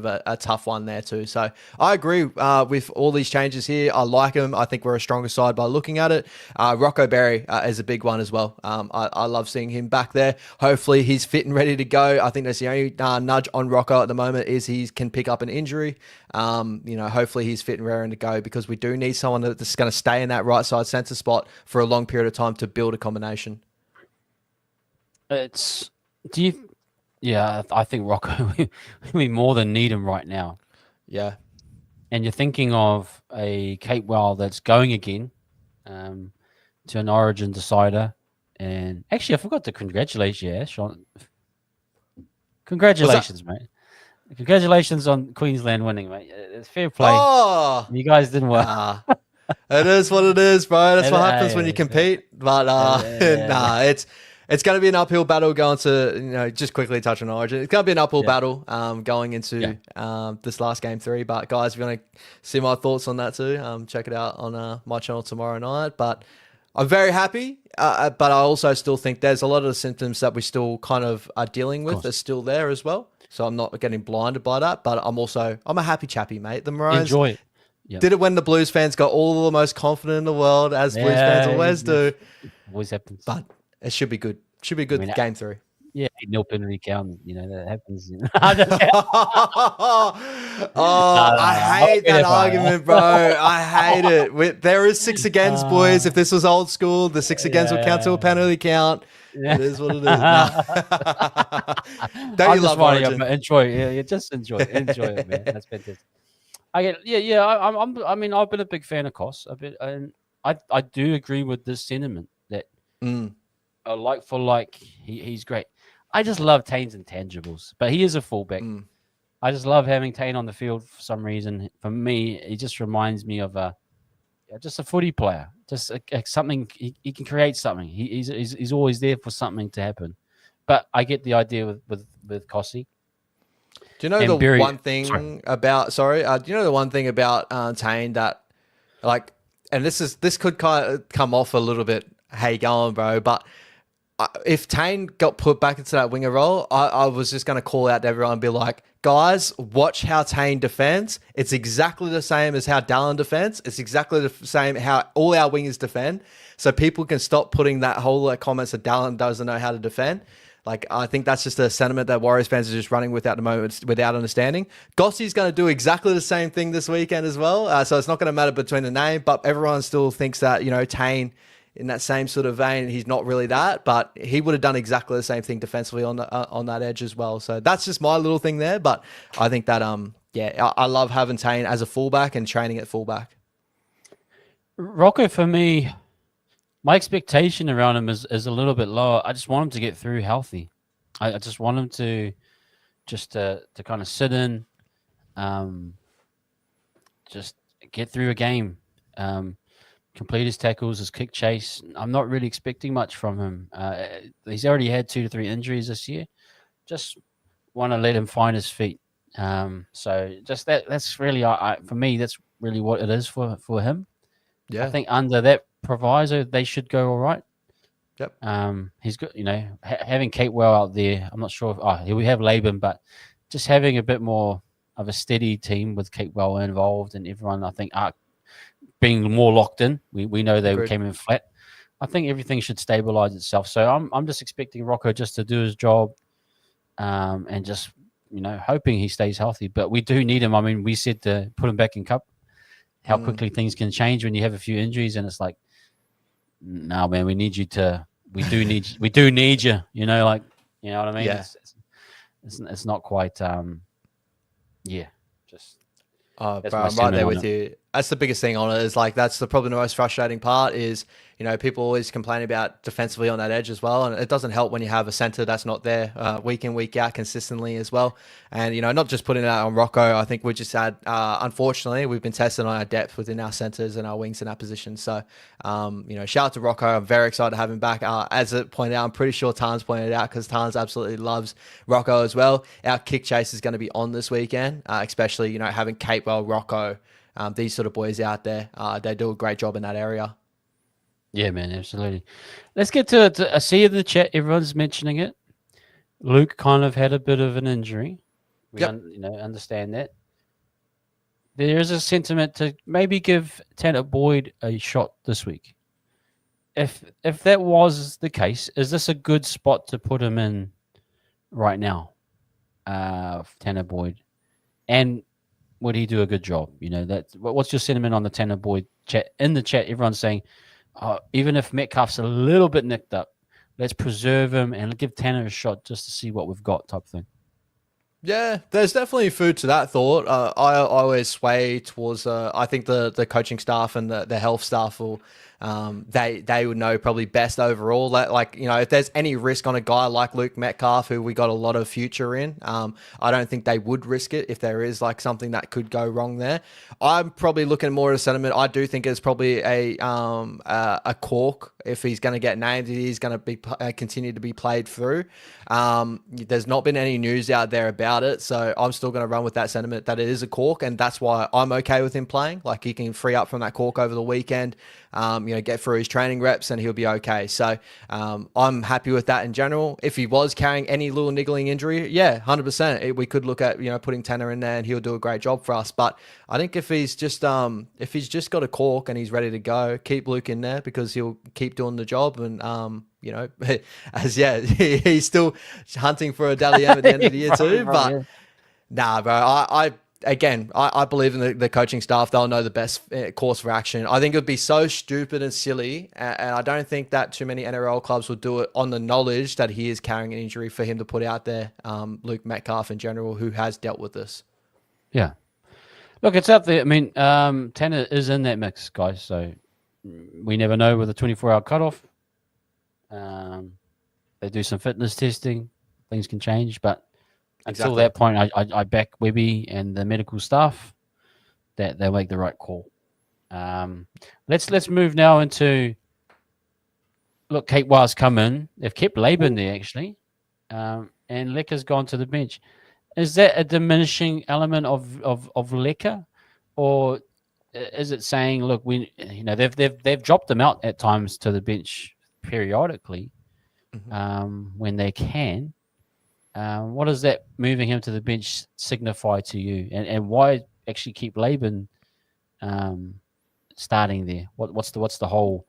a tough one there too. So I agree with all these changes here. I like them. I think we're a stronger side by looking at it. Rocco Berry is a big one as well. I love seeing him back there. Hopefully he's fit and ready to go. I think that's the only nudge on Rocco at the moment is he can pick up an injury. Hopefully he's fit and raring to go because we do need someone that's going to stay in that right side center spot for a long period of time to build a combination. Yeah, I think Rocco, we more than need him right now. Yeah. And you're thinking of a Cape Well that's going again to an Origin decider. And actually, I forgot to congratulate you, Sean. Congratulations, mate. Congratulations on Queensland winning, mate. It's fair play. Oh! You guys didn't win. It is what it is, bro. That's what happens when you compete. But it's going to be an uphill battle going to, just quickly touch on Origin. It's going to be an uphill battle going into this last game 3. But guys, if you want to see my thoughts on that too, check it out on my channel tomorrow night. But I'm very happy, but I also still think there's a lot of the symptoms that we still kind of are dealing with are still there as well. So I'm not getting blinded by that, but I'm a happy chappy, mate. The Maroons enjoy it. Yep. Did it when the Blues fans got all the most confident in the world, as Blues fans always do. Always happens. But it should be good. Should be good game 3. Yeah, nil penalty count. That happens. Oh, I I'll hate get that it, fine. argument, bro. I hate it. There is six against, boys. If this was old school, the six against would count to a Yeah, penalty count. yeah. It is what it is. Nah. Don't you I'm just love winding up. Origin? Enjoy it. Yeah, just enjoy it, man. That's fantastic. I get, yeah. I mean, I've been a big fan of Koss. And I do agree with this sentiment that Mm, like for like, he's great. I just love Tane's intangibles, but he is a fullback. mm, I just love having Tane on the field for some reason. For me, he just reminds me of just a footy player, just something he can create something. He's always there for something to happen. But I get the idea with Kossi Do you know and the Berry. one Sorry. thing about? Sorry, do you know the one thing about Tane that, like, and this could kind of come off a little bit, hey, going, bro, but if Tane got put back into that winger role, I was just going to call out to everyone and be like, guys, watch how Tane defends. It's exactly the same as how Dallin defends. It's exactly the same how all our wingers defend. So people can stop putting that whole comments that Dallin doesn't know how to defend. Like, I think that's just a sentiment that Warriors fans are just running with at the moment without understanding. Gossie's going to do exactly the same thing this weekend as well. So it's not going to matter between the name, but everyone still thinks that, Tane, in that same sort of vein, he's not really that, but he would have done exactly the same thing defensively on that edge as well. So that's just my little thing there. But I think that I love having Tane as a fullback and training at fullback. Rocco, for me, my expectation around him is a little bit lower. I just want him to get through healthy. I just want him to kind of sit in, just get through a game. Complete his tackles, his kick chase. I'm not really expecting much from him. He's already had 2 to 3 injuries this year. Just want to let him find his feet. So just that's really, for me, that's really what it is for him. Yeah. I think under that proviso, they should go all right. Yep. He's got, having Capewell out there. I'm not sure if we have Laban, but just having a bit more of a steady team with Capewell involved and everyone, I think, being more locked in. We know they Agreed. came in flat. I think everything should stabilize itself. So I'm just expecting Rocco just to do his job, and just hoping he stays healthy. But we do need him. I mean, we said to put him back in cup. How quickly things can change when you have a few injuries, and it's like, no, man, we need you to. We do need you. You know what I mean? Yeah. It's not quite. Just. Oh, bro, I'm right there with you. That's the biggest thing on it is like, that's probably the most frustrating part is, people always complain about defensively on that edge as well. And it doesn't help when you have a center that's not there week in, week out consistently as well. And, not just putting that on Rocco. I think we just had, unfortunately, we've been testing on our depth within our centers and our wings in that position. So, shout out to Rocco. I'm very excited to have him back. As it pointed out, I'm pretty sure Tarns pointed it out because Tarns absolutely loves Rocco as well. Our kick chase is going to be on this weekend, especially, having Capewell, Rocco, these sort of boys out there. They do a great job in that area. Yeah, man, absolutely. Let's get to I see in the chat, everyone's mentioning it. Luke kind of had a bit of an injury. We understand that. There is a sentiment to maybe give Tanner Boyd a shot this week. If that was the case, is this a good spot to put him in right now, Tanner Boyd? And would he do a good job? What's your sentiment on the Tanner Boyd chat? In the chat, everyone's saying, even if Metcalf's a little bit nicked up, let's preserve him and give Tanner a shot just to see what we've got, type thing. Yeah, there's definitely food to that thought. I always sway towards. I think the coaching staff and the health staff will. They would know probably best overall. If there's any risk on a guy like Luke Metcalf, who we got a lot of future in, I don't think they would risk it if there is like something that could go wrong there. I'm probably looking more at a sentiment. I do think it's probably a cork if he's going to get named. He's going to be continue to be played through. There's not been any news out there about it, so I'm still going to run with that sentiment that it is a cork, and that's why I'm okay with him playing. Like, he can free up from that cork over the weekend. Get through his training reps and he'll be okay. So I'm happy with that in general. If he was carrying any little niggling injury, 100%. We could look at putting Tanner in there and he'll do a great job for us. But I think if he's just got a cork and he's ready to go, keep Luke in there because he'll keep doing the job and he's still hunting for a Dally M at the end of the year too. But nah, bro, I believe in the coaching staff. They'll know the best course of action. I think it would be so stupid and silly, and I don't think that too many NRL clubs would do it on the knowledge that he is carrying an injury for him to put out there. Luke Metcalf in general, who has dealt with this. Yeah. Look, it's out there. I mean, Tanner is in that mix, guys. So we never know with a 24-hour cutoff. They do some fitness testing. Things can change, but until that point, I back Webby and the medical staff that they'll make the right call. Let's move now into. Look, Kate Wire's come in. They've kept Laban there actually, and Lecker's gone to the bench. Is that a diminishing element of Lecker, or is it saying, look, they've dropped them out at times to the bench periodically, when they can. What does that moving him to the bench signify to you, and why actually keep Laban starting there? What's the whole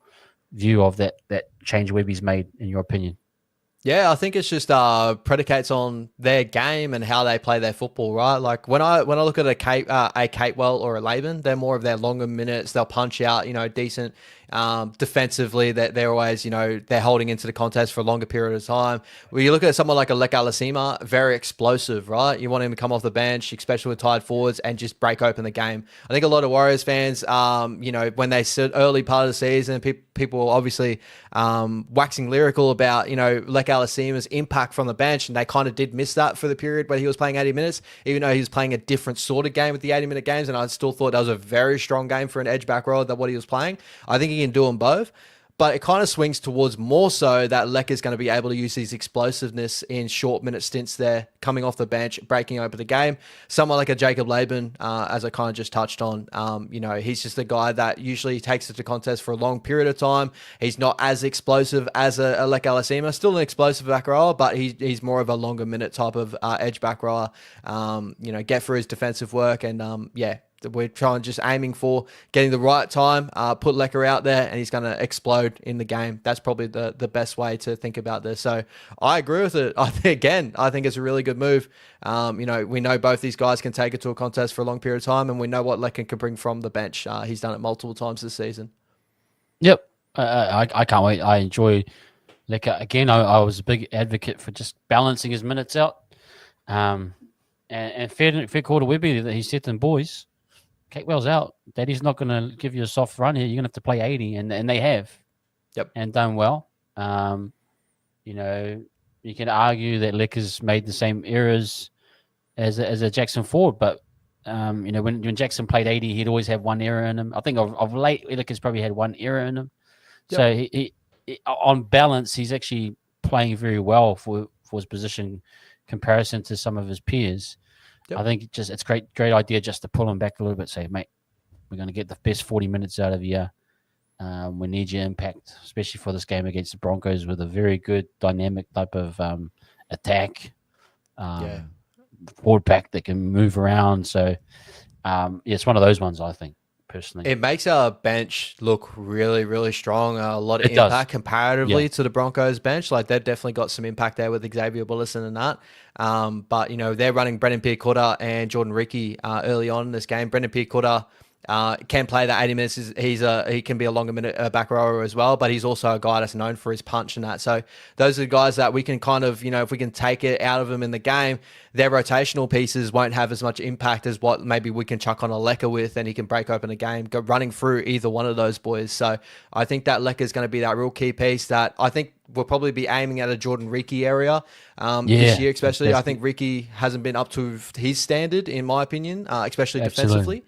view of that change Webby's made, in your opinion? Yeah, I think it's just predicates on their game and how they play their football, right? Like when I look at a Catewell or a Laban, they're more of their longer minutes. They'll punch out, decent defensively. That they're always, they're holding into the contest for a longer period of time. When you look at someone like a Lek Alasima, very explosive, right? You want him to come off the bench, especially with tied forwards, and just break open the game. I think a lot of Warriors fans, when they sit early part of the season, people obviously waxing lyrical about, Lek Alasima's impact from the bench, and they kind of did miss that for the period where he was playing 80 minutes, even though he was playing a different sort of game with the 80-minute games, and I still thought that was a very strong game for an edge back row than what he was playing. I think he can do them both. But it kind of swings towards more so that Lek is going to be able to use his explosiveness in short minute stints there, coming off the bench, breaking open the game. Someone like a Jacob Laban, as I kind of just touched on, he's just a guy that usually takes it to contest for a long period of time. He's not as explosive as a Lek Alasima, still an explosive back rower, but he's more of a longer minute type of edge back rower, get through his defensive work and, we're trying just aiming for getting the right time, put Lecker out there, and he's going to explode in the game. That's probably the best way to think about this. So I agree with it. I think it's a really good move. We know both these guys can take it to a contest for a long period of time, and we know what Lecker can bring from the bench. He's done it multiple times this season. Yep. I can't wait. I enjoy Lecker. Again, I was a big advocate for just balancing his minutes out. And fair call to Webby that he said to them, boys, Catewell's out. Daddy's not going to give you a soft run here. You're going to have to play 80, and they have. Yep. And done well. You can argue that Lecker's made the same errors as a Jackson Ford, but when Jackson played 80, he'd always have one error in him. I think of late, Lecker's probably had one error in him. Yep. So he on balance, he's actually playing very well for his position comparison to some of his peers. Yep. I think it's great idea just to pull him back a little bit. Say, mate, we're going to get the best 40 minutes out of you. We need your impact, especially for this game against the Broncos with a very good dynamic type of attack. Forward pack that can move around. So, it's one of those ones, I think, personally. It makes our bench look really, really strong. A lot of impact comparatively to the Broncos bench. Like, they've definitely got some impact there with Xavier Bullison and that. But, they're running Brendan Pierre-Cotter and Jordan Ricky early on in this game. Brendan Pierre-Cotter can play that 80 minutes. He can be a longer minute back rower as well, but he's also a guy that's known for his punch and that. So those are the guys that we can kind of, if we can take it out of them in the game, their rotational pieces won't have as much impact as what maybe we can chuck on a Lecker with, and he can break open a game, go running through either one of those boys. So I think that Lecker is going to be that real key piece that I think we'll probably be aiming at a Jordan Ricky area this year, especially. Definitely. I think Ricky hasn't been up to his standard, in my opinion, especially defensively.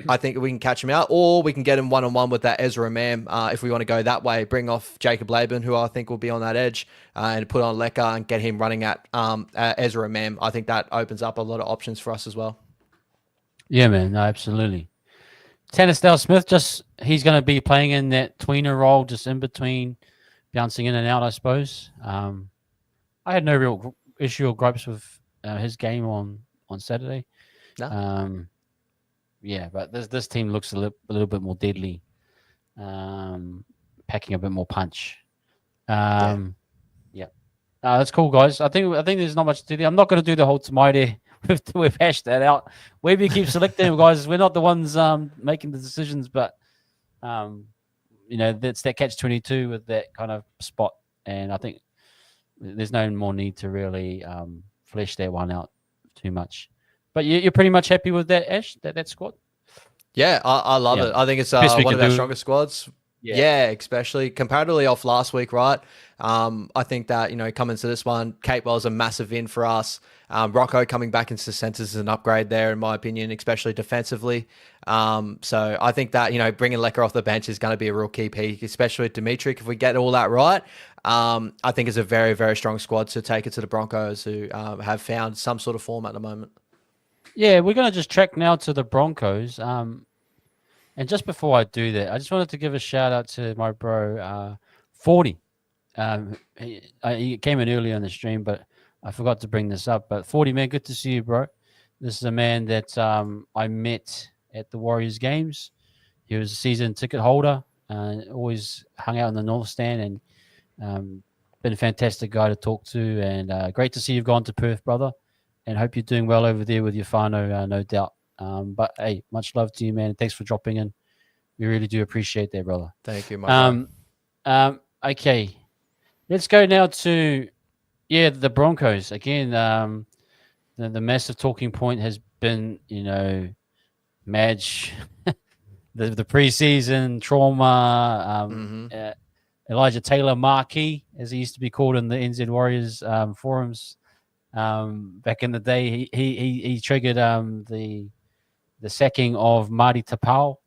I think we can catch him out, or we can get him one-on-one with that Ezra Mam if we want to go that way. Bring off Jacob Laban, who I think will be on that edge, and put on Lecker and get him running at Ezra Mam. I think that opens up a lot of options for us as well. Yeah, man. No, absolutely. Tanner Smith, he's going to be playing in that tweener role, just in between, bouncing in and out, I suppose. I had no real issue or gripes with his game on Saturday. No. Yeah, but this team looks a little bit more deadly, packing a bit more punch. Yeah. That's cool, guys. I think there's not much to do there. I'm not going to do the whole Tamaide. We've hashed that out. Webby keeps selecting, guys. We're not the ones making the decisions, but um, that's that catch-22 with that kind of spot, and I think there's no more need to really flesh that one out too much. But you're pretty much happy with that, Ash? That squad? Yeah, I love Yeah. it. I think it's Best we one can of our do. strongest squads. Yeah. Yeah, especially comparatively off last week, right? I think that, coming to this one, Capewell's a massive win for us. Rocco coming back into the centres is an upgrade there, in my opinion, especially defensively. So I think that, bringing Lecker off the bench is going to be a real key piece, especially with Dimitri. If we get all that right, I think it's a very, very strong squad to take it to the Broncos, who have found some sort of form at the moment. Yeah, we're going to just track now to the Broncos. And just before I do that, I just wanted to give a shout out to my bro, 40. He came in early on the stream, but I forgot to bring this up. But 40, man, good to see you, bro. This is a man that I met at the Warriors games. He was a season ticket holder and always hung out in the North Stand, and been a fantastic guy to talk to. And great to see you've gone to Perth, brother. And hope you're doing well over there with your whānau, no doubt. But hey, much love to you, man. Thanks for dropping in. We really do appreciate that, brother. Thank you, my bro. Okay, let's go now to the Broncos again. The massive talking point has been Madge, the preseason trauma. Elijah Taylor Marquee, as he used to be called in the NZ Warriors forums back in the day. He triggered the sacking of Marty Tapau.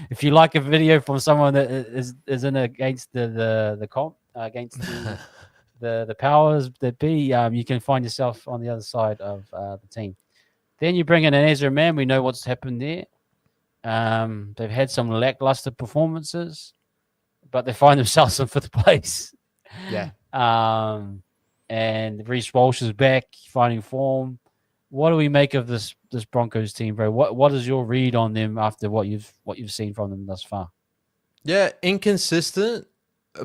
If you like a video from someone that is in against the comp against the powers that be, you can find yourself on the other side of the team. Then you bring in an Ezra Mann. We know what's happened there. They've had some lackluster performances, but they find themselves in fifth place. Yeah. And Reece Walsh is back, finding form. What do we make of this Broncos team, bro? What is your read on them after what you've seen from them thus far? Yeah, inconsistent,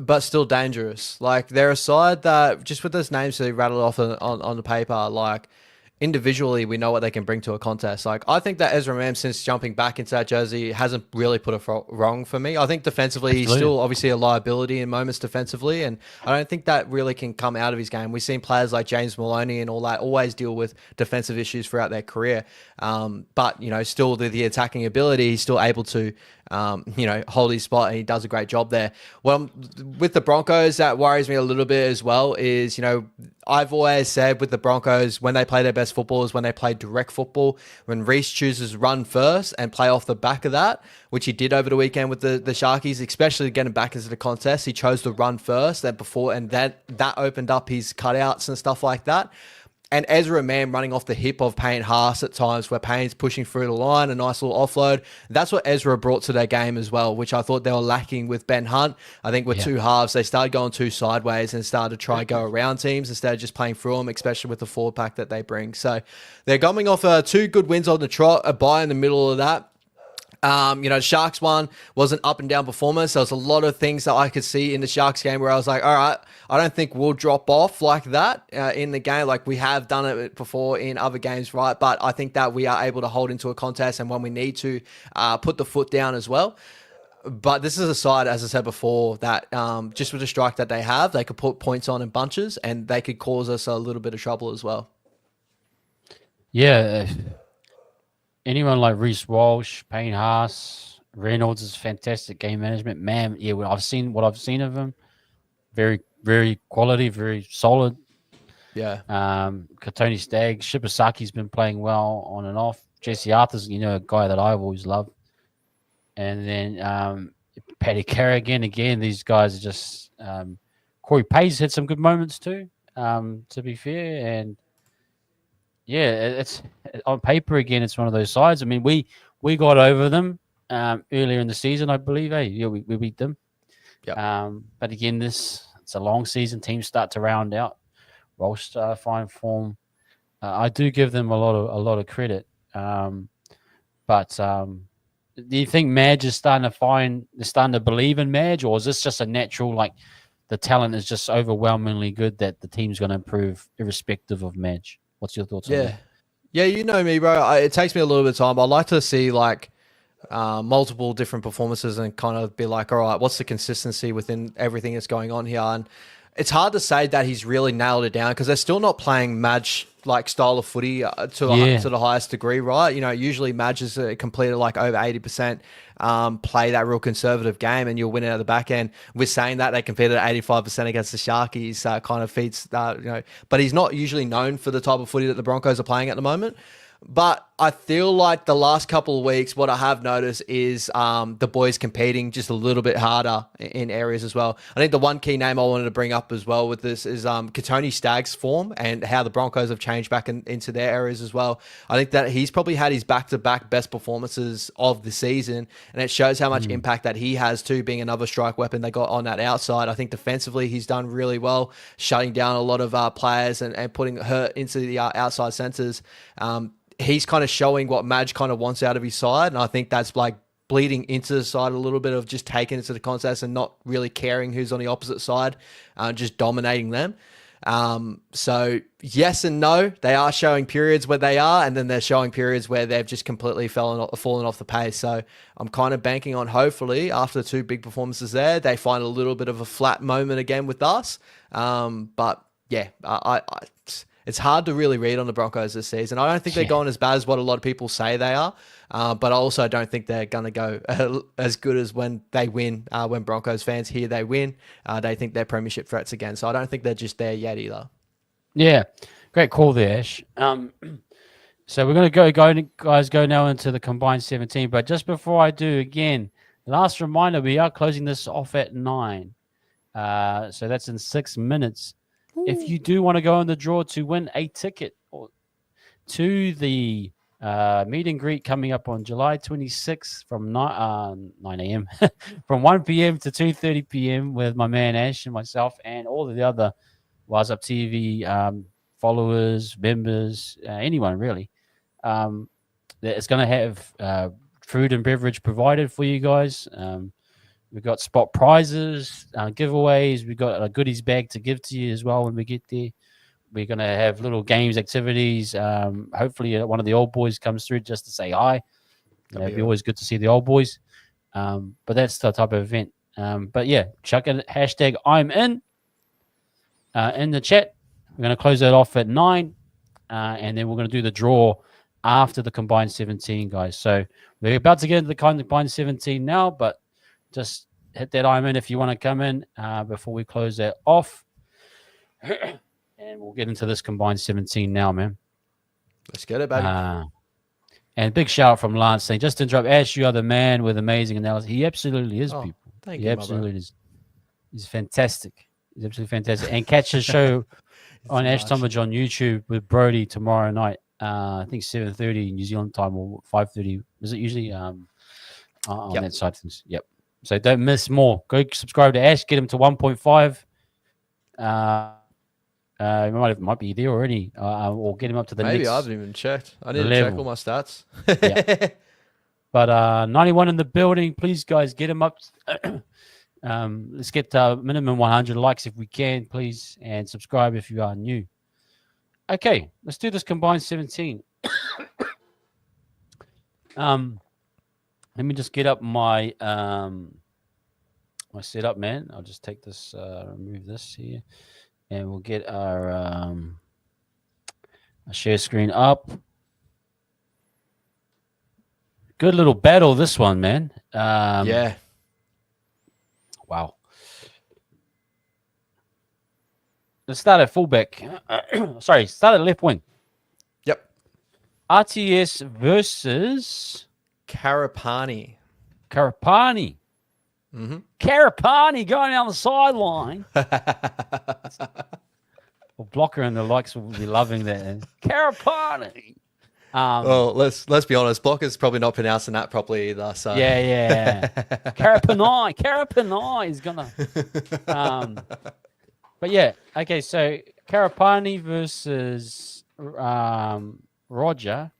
but still dangerous. Like, they're a side that, just with those names they rattled off on the paper, like, individually, we know what they can bring to a contest. Like, I think that Ezra Mam, since jumping back into that jersey, hasn't really put it wrong for me. I think defensively, he's still obviously a liability in moments defensively, and I don't think that really can come out of his game. We've seen players like James Maloney and all that always deal with defensive issues throughout their career. But, still the attacking ability, he's still able to, hold his spot, and he does a great job there. Well, with the Broncos, that worries me a little bit as well is, I've always said with the Broncos, when they play their best football is when they play direct football. When Reece chooses run first and play off the back of that, which he did over the weekend with the Sharkies, especially getting back into the contest, he chose to run first and that opened up his cutouts and stuff like that. And Ezra Mann running off the hip of Payne Haas at times, where Payne's pushing through the line, a nice little offload. That's what Ezra brought to their game as well, which I thought they were lacking with Ben Hunt. I think with two halves, they started going two sideways and started to try and go around teams instead of just playing through them, especially with the forward pack that they bring. So they're coming off two good wins on the trot, a bye in the middle of that. The Sharks one was an up and down performance. There was a lot of things that I could see in the Sharks game where I was like, all right, I don't think we'll drop off like that in the game. Like, we have done it before in other games, right? But I think that we are able to hold into a contest, and when we need to, put the foot down as well. But this is a side, as I said before, that just with the strike that they have, they could put points on in bunches, and they could cause us a little bit of trouble as well. Yeah. Anyone like Reece Walsh, Payne Haas, Reynolds is fantastic game management. Man, yeah, I've seen what I've seen of him. Very, very quality, very solid. Yeah. Tony Staggs, Shibasaki's been playing well on and off. Jesse Arthur's, a guy that I've always loved. And then Paddy Carrigan, again, these guys are just Corey Pay's had some good moments too, to be fair. And yeah, it's on paper again. It's one of those sides. I mean, we got over them earlier in the season, I believe. Yeah, we beat them. Yeah. But again, it's a long season. Teams start to round out. Walsh find form. I do give them a lot of credit. But do you think Madge is starting to believe in Madge, or is this just a natural, like, the talent is just overwhelmingly good that the team's going to improve irrespective of Madge? What's your thoughts on Yeah. that? Yeah, you know me, bro. It takes me a little bit of time. I like to see like multiple different performances and kind of be like, all right, what's the consistency within everything that's going on here? And it's hard to say that he's really nailed it down because they're still not playing Madge like style of footy Yeah. to the highest degree, right? You know, usually Madge is completed like over 80%, play that real conservative game and you'll win it at the back end. We're saying that they competed at 85% against the Sharkies, kind of feats that, you know, but he's not usually known for the type of footy that the Broncos are playing at the moment. But I feel like the last couple of weeks, what I have noticed is the boys competing just a little bit harder in areas as well. I think the one key name I wanted to bring up as well with this is Katoni Stagg's form and how the Broncos have changed back into their areas as well. I think that he's probably had his back-to-back best performances of the season, and it shows how much impact that he has too, being another strike weapon they got on that outside. I think defensively he's done really well, shutting down a lot of players and putting Hurt into the outside centres. He's kind of showing what Madge kind of wants out of his side. And I think that's like bleeding into the side a little bit of just taking it to the contest and not really caring who's on the opposite side, just dominating them. So yes and no, they are showing periods where they are, and then they're showing periods where they've just completely fallen off the pace. So I'm kind of banking on hopefully after two big performances there, they find a little bit of a flat moment again with us. But yeah, it's hard to really read on the Broncos this season. I don't think they're going as bad as what a lot of people say they are, but I also don't think they're going to go as good as when they win, when Broncos fans hear they win. They think they're premiership threats again. So I don't think they're just there yet either. Yeah, great call there, Ash. So we're going to go now into the combined 17. But just before I do, again, last reminder, we are closing this off at 9. So that's in 6 minutes. If you do want to go in the draw to win a ticket to the meet and greet coming up on July 26th from 9 a.m. from 1 p.m. to 2:30 p.m. with my man Ash and myself and all of the other Wise Up TV followers, members, anyone really. It's going to have food and beverage provided for you guys. We've got spot prizes, giveaways. We've got a goodies bag to give to you as well when we get there. We're going to have little games, activities. Hopefully one of the old boys comes through just to say hi. It'd be always good to see the old boys. But that's the type of event. But yeah, chuck in hashtag I'm in the chat. We're going to close that off at 9. And then we're going to do the draw after the combined 17, guys. So we're about to get into the combined 17 now, but just hit that I'm in if you want to come in before we close that off. And we'll get into this combined 17 now, man. Let's get it, baby. And big shout out from Lance saying, just to interrupt, Ash, you are the man with amazing analysis. He absolutely is, people. Thank he you, absolutely is. He's fantastic. He's absolutely fantastic. And catch the show on Ash Tombage on YouTube with Brody tomorrow night. I think 7:30 New Zealand time or 5:30. Is it usually on that side of things? Yep. So don't miss more. Go subscribe to Ash. Get him to 1.5. Might be there already. Or get him up to the Maybe next. I haven't even checked. I need to check all my stats. Yeah. But 91 in the building. Please, guys, get him up. Let's get minimum 100 likes if we can, please. And subscribe if you are new. Okay, let's do this combined 17. Let me just get up my my setup, man. I'll just take this, remove this here, and we'll get our share screen up. Good little battle, this one, man. Yeah. Wow. Let's start at fullback. Sorry, start at left wing. Yep. RTS versus Karapani. Mm-hmm. Karapani going down the sideline. Well, Blocker and the likes will be loving that. Karapani. Well, let's be honest. Blocker's probably not pronouncing that properly either. So yeah. Karapani is gonna. But yeah, okay. So Karapani versus Roger.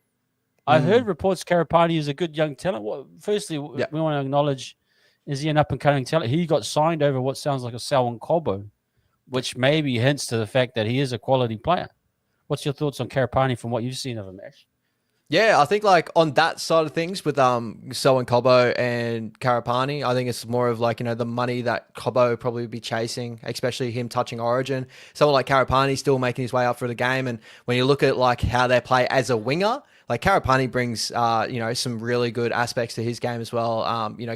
I heard reports Karapani is a good young talent. Well, firstly, Yeah. we want to acknowledge, is he an up-and-coming talent? He got signed over what sounds like a Selwyn Cobo, which maybe hints to the fact that he is a quality player. What's your thoughts on Karapani from what you've seen of him, Ash? Yeah, I think like on that side of things with Selwyn Cobo and Karapani, I think it's more of like, the money that Cobo probably would be chasing, especially him touching Origin. Someone like Karapani still making his way up for the game, and when you look at like how they play as a winger, like Karapani brings some really good aspects to his game as well.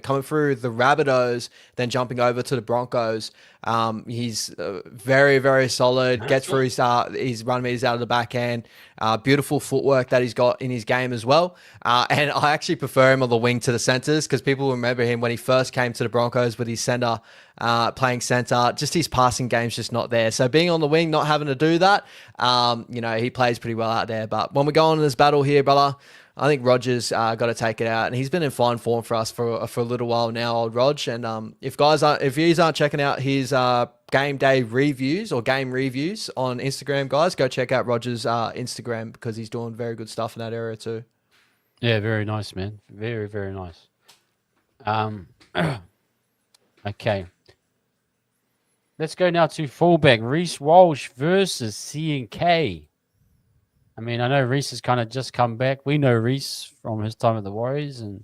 Coming through the Rabbitohs, then jumping over to the Broncos. He's very, very solid. Gets through his run meters out of the back end. Beautiful footwork that he's got in his game as well. And I actually prefer him on the wing to the centers because people remember him when he first came to the Broncos with his center, playing center. Just his passing game's just not there. So being on the wing, not having to do that, he plays pretty well out there. But when we go on in this battle here, brother, I think Rogers got to take it out, and he's been in fine form for us for a little while now, old Rog. And if you aren't checking out his game day reviews or game reviews on Instagram, guys, go check out Rogers' Instagram because he's doing very good stuff in that area too. Yeah, very nice, man. Very, very nice. Okay. Let's go now to fullback Reece Walsh versus C&K. I mean, I know Reece has kind of just come back. We know Reece from his time at the Warriors, and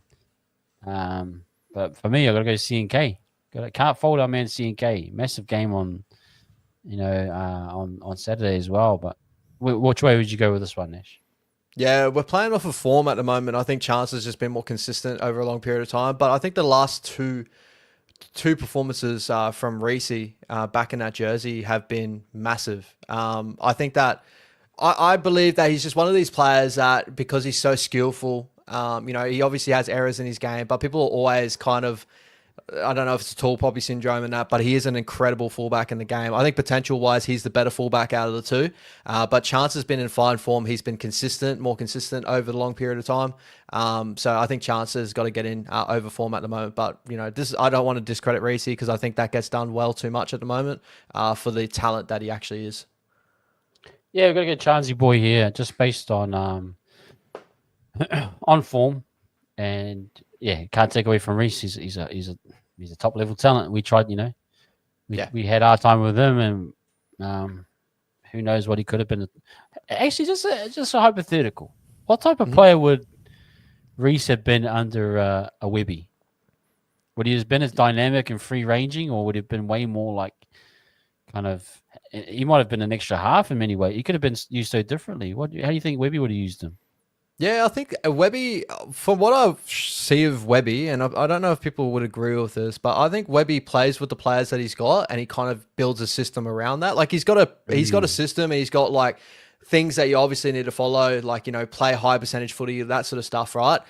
but for me, I got to go C&K. Can't fold our man C&K. Massive game on Saturday as well. But which way would you go with this one, Nash? Yeah, we're playing off of form at the moment. I think Chance has just been more consistent over a long period of time. But I think the last two performances from Reece back in that jersey have been massive. I think that I believe that he's just one of these players that because he's so skillful, he obviously has errors in his game, but people are always kind of, I don't know if it's a tall poppy syndrome and that, but he is an incredible fullback in the game. I think potential-wise, he's the better fullback out of the two. But Chance has been in fine form. He's been more consistent over the long period of time. So I think Chance has got to get in over form at the moment. But, I don't want to discredit Reece because I think that gets done well too much at the moment for the talent that he actually is. Yeah, we've got to get Chansey boy here just based on on form. And yeah, can't take away from Reece. He's a top level talent. We tried, we had our time with him, and who knows what he could have been. Actually, just a hypothetical. What type of player would Reece have been under a Webby? Would he have been as dynamic and free ranging, or would he have been way more like kind of? He might have been an extra half in many ways. He could have been used so differently. How do you think Webby would have used him? Yeah, I think Webby, from what I see of Webby, and I don't know if people would agree with this, but I think Webby plays with the players that he's got, and he kind of builds a system around that. Like he's got a system, and he's got like things that you obviously need to follow, like play high percentage footy, that sort of stuff, right?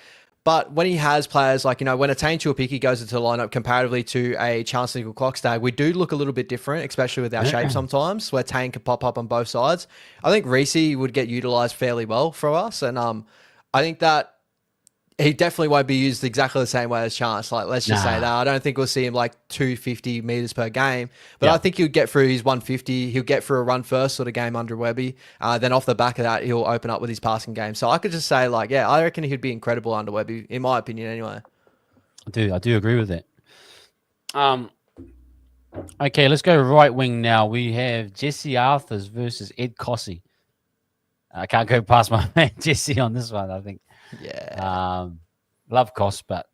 But when he has players like, when a Tane Tuapiki goes into the lineup comparatively to a Chance Clockstag, we do look a little bit different, especially with our shape sometimes, where Tane can pop up on both sides. I think Reece would get utilised fairly well for us. And I think that he definitely won't be used exactly the same way as Chance. Like, let's just say that. I don't think we'll see him like 250 meters per game, but I think he'll get through his 150. He'll get through a run first sort of game under Webby. Then off the back of that, he'll open up with his passing game. So I could just say like, yeah, I reckon he'd be incredible under Webby, in my opinion anyway. I do agree with that. Okay, let's go right wing now. We have Jesse Arthurs versus Ed Cossey. I can't go past my man Jesse on this one, I think. Yeah. Love Koss, but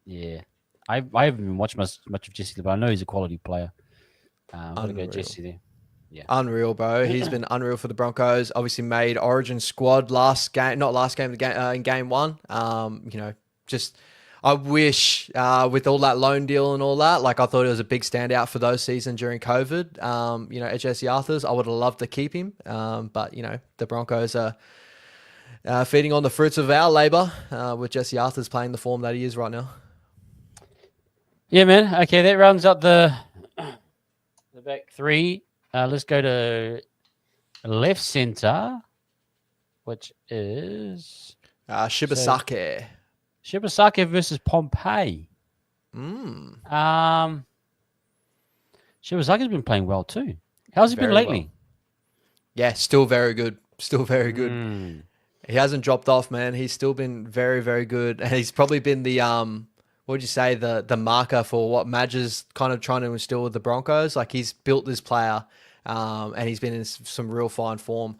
yeah. I haven't been watching much of Jesse, but I know he's a quality player. I'm going to go Jesse there. Yeah. Unreal, bro. He's been unreal for the Broncos. Obviously made Origin squad in game one. I wish with all that loan deal and all that, like I thought it was a big standout for those seasons during COVID. At Jesse Arthurs, I would have loved to keep him. But the Broncos are feeding on the fruits of our labour with Jesse Arthurs playing the form that he is right now. Yeah, man. Okay, that rounds up the back three. Let's go to left centre, which is Shibasaki. Shibasaki versus Pompey. Shibasaki's been playing well too. How's he been lately? Well. Yeah, still very good. Still very good. He hasn't dropped off, man. He's still been very, very good, and he's probably been the what would you say, the marker for what Madge is kind of trying to instill with the Broncos. Like he's built this player, and he's been in some real fine form.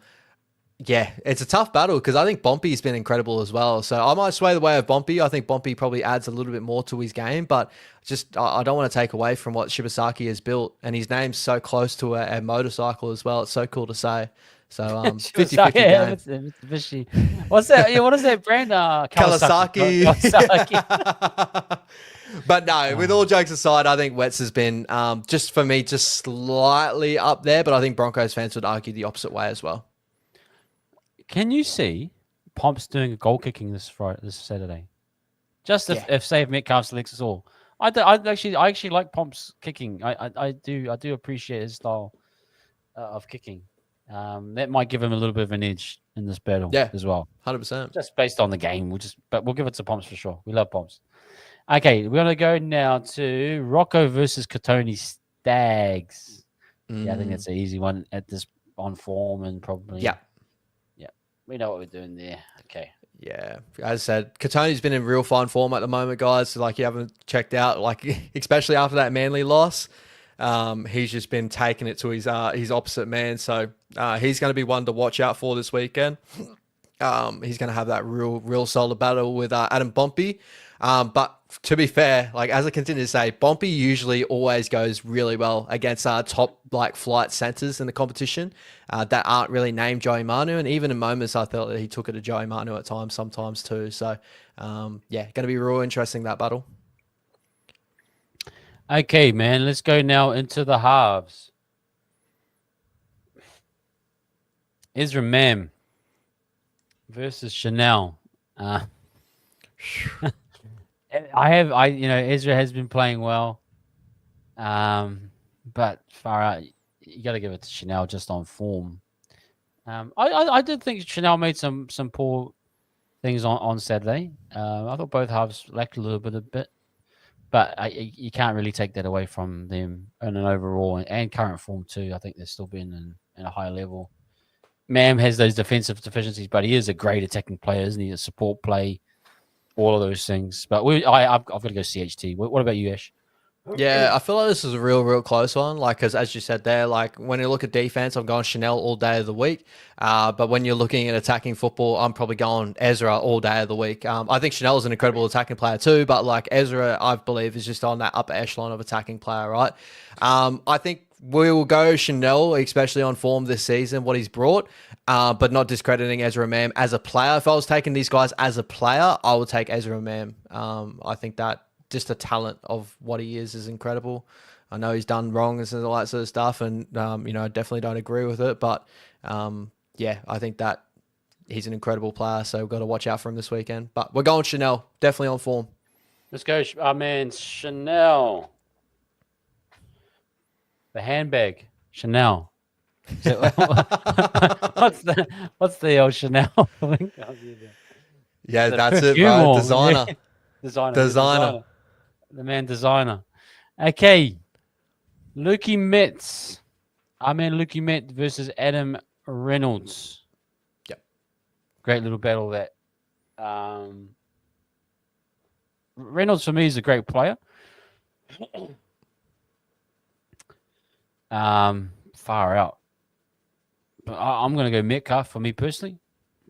Yeah, it's a tough battle because I think Bompy's been incredible as well. So I might sway the way of Bompy. I think Bompy probably adds a little bit more to his game, but just I don't want to take away from what Shibasaki has built. And his name's so close to a motorcycle as well. It's so cool to say. So 50-50 game. Mitsubishi. What's that? Yeah, what is that brand? Kawasaki. Kawasaki. But no, with all jokes aside, I think Wets has been just for me just slightly up there, but I think Broncos fans would argue the opposite way as well. Can you see Pomps doing a goal kicking this Saturday? Just if say if Metcalf selects us all, I actually like Pomps kicking. I do appreciate his style of kicking. That might give him a little bit of an edge in this battle as well. 100%. Just based on the game, but we'll give it to Pomps for sure. We love Pomps. Okay, we're gonna go now to Rocco versus Katoni Stags. Yeah, I think that's an easy one at this on form and probably. Yeah. We know what we're doing there. Okay. Yeah. As I said, Katoni's been in real fine form at the moment, guys. So, like, you haven't checked out, like, especially after that Manly loss. He's just been taking it to his opposite man. So he's going to be one to watch out for this weekend. He's going to have that real solid battle with Adam Bompey. But to be fair, like as I continue to say, Bompey usually always goes really well against top like flight centers in the competition that aren't really named Joey Manu. And even in moments, I felt that he took it to Joey Manu at times, sometimes too. So going to be real interesting, that battle. Okay, man, let's go now into the halves. Ezra Mam versus Chanel. Ezra has been playing well, but far out, you got to give it to Chanel just on form. I did think Chanel made some poor things on Saturday. I thought both halves lacked a little bit, but you can't really take that away from them in an overall and current form too. I think they're still been in a high level. Mam has those defensive deficiencies, but he is a great attacking player, isn't he? A support play. All of those things, but I've got to go CHT. What about you, Ash? Yeah, I feel like this is a real close one. Like, because as you said there, like when you look at defense, I'm going Chanel all day of the week. But when you're looking at attacking football, I'm probably going Ezra all day of the week. I think Chanel is an incredible attacking player too, but like Ezra, I believe is just on that upper echelon of attacking player, right? I think we will go Chanel, especially on form this season, what he's brought, but not discrediting Ezra Mam as a player. If I was taking these guys as a player, I would take Ezra Mam. I think that just the talent of what he is incredible. I know he's done wrong and all that sort of stuff, and I definitely don't agree with it. But I think that he's an incredible player, so we've got to watch out for him this weekend. But we're going Chanel, definitely on form. Let's go, our man Chanel. The handbag, Chanel. What's the old Chanel? Yeah, that's it, bro. Designer. Designer. The man designer. Okay. Lukey Metz. Our man Lukey Metz versus Adam Reynolds. Yep. Great little battle that. Reynolds for me is a great player. Far out. But I'm going to go Metcalf for me personally.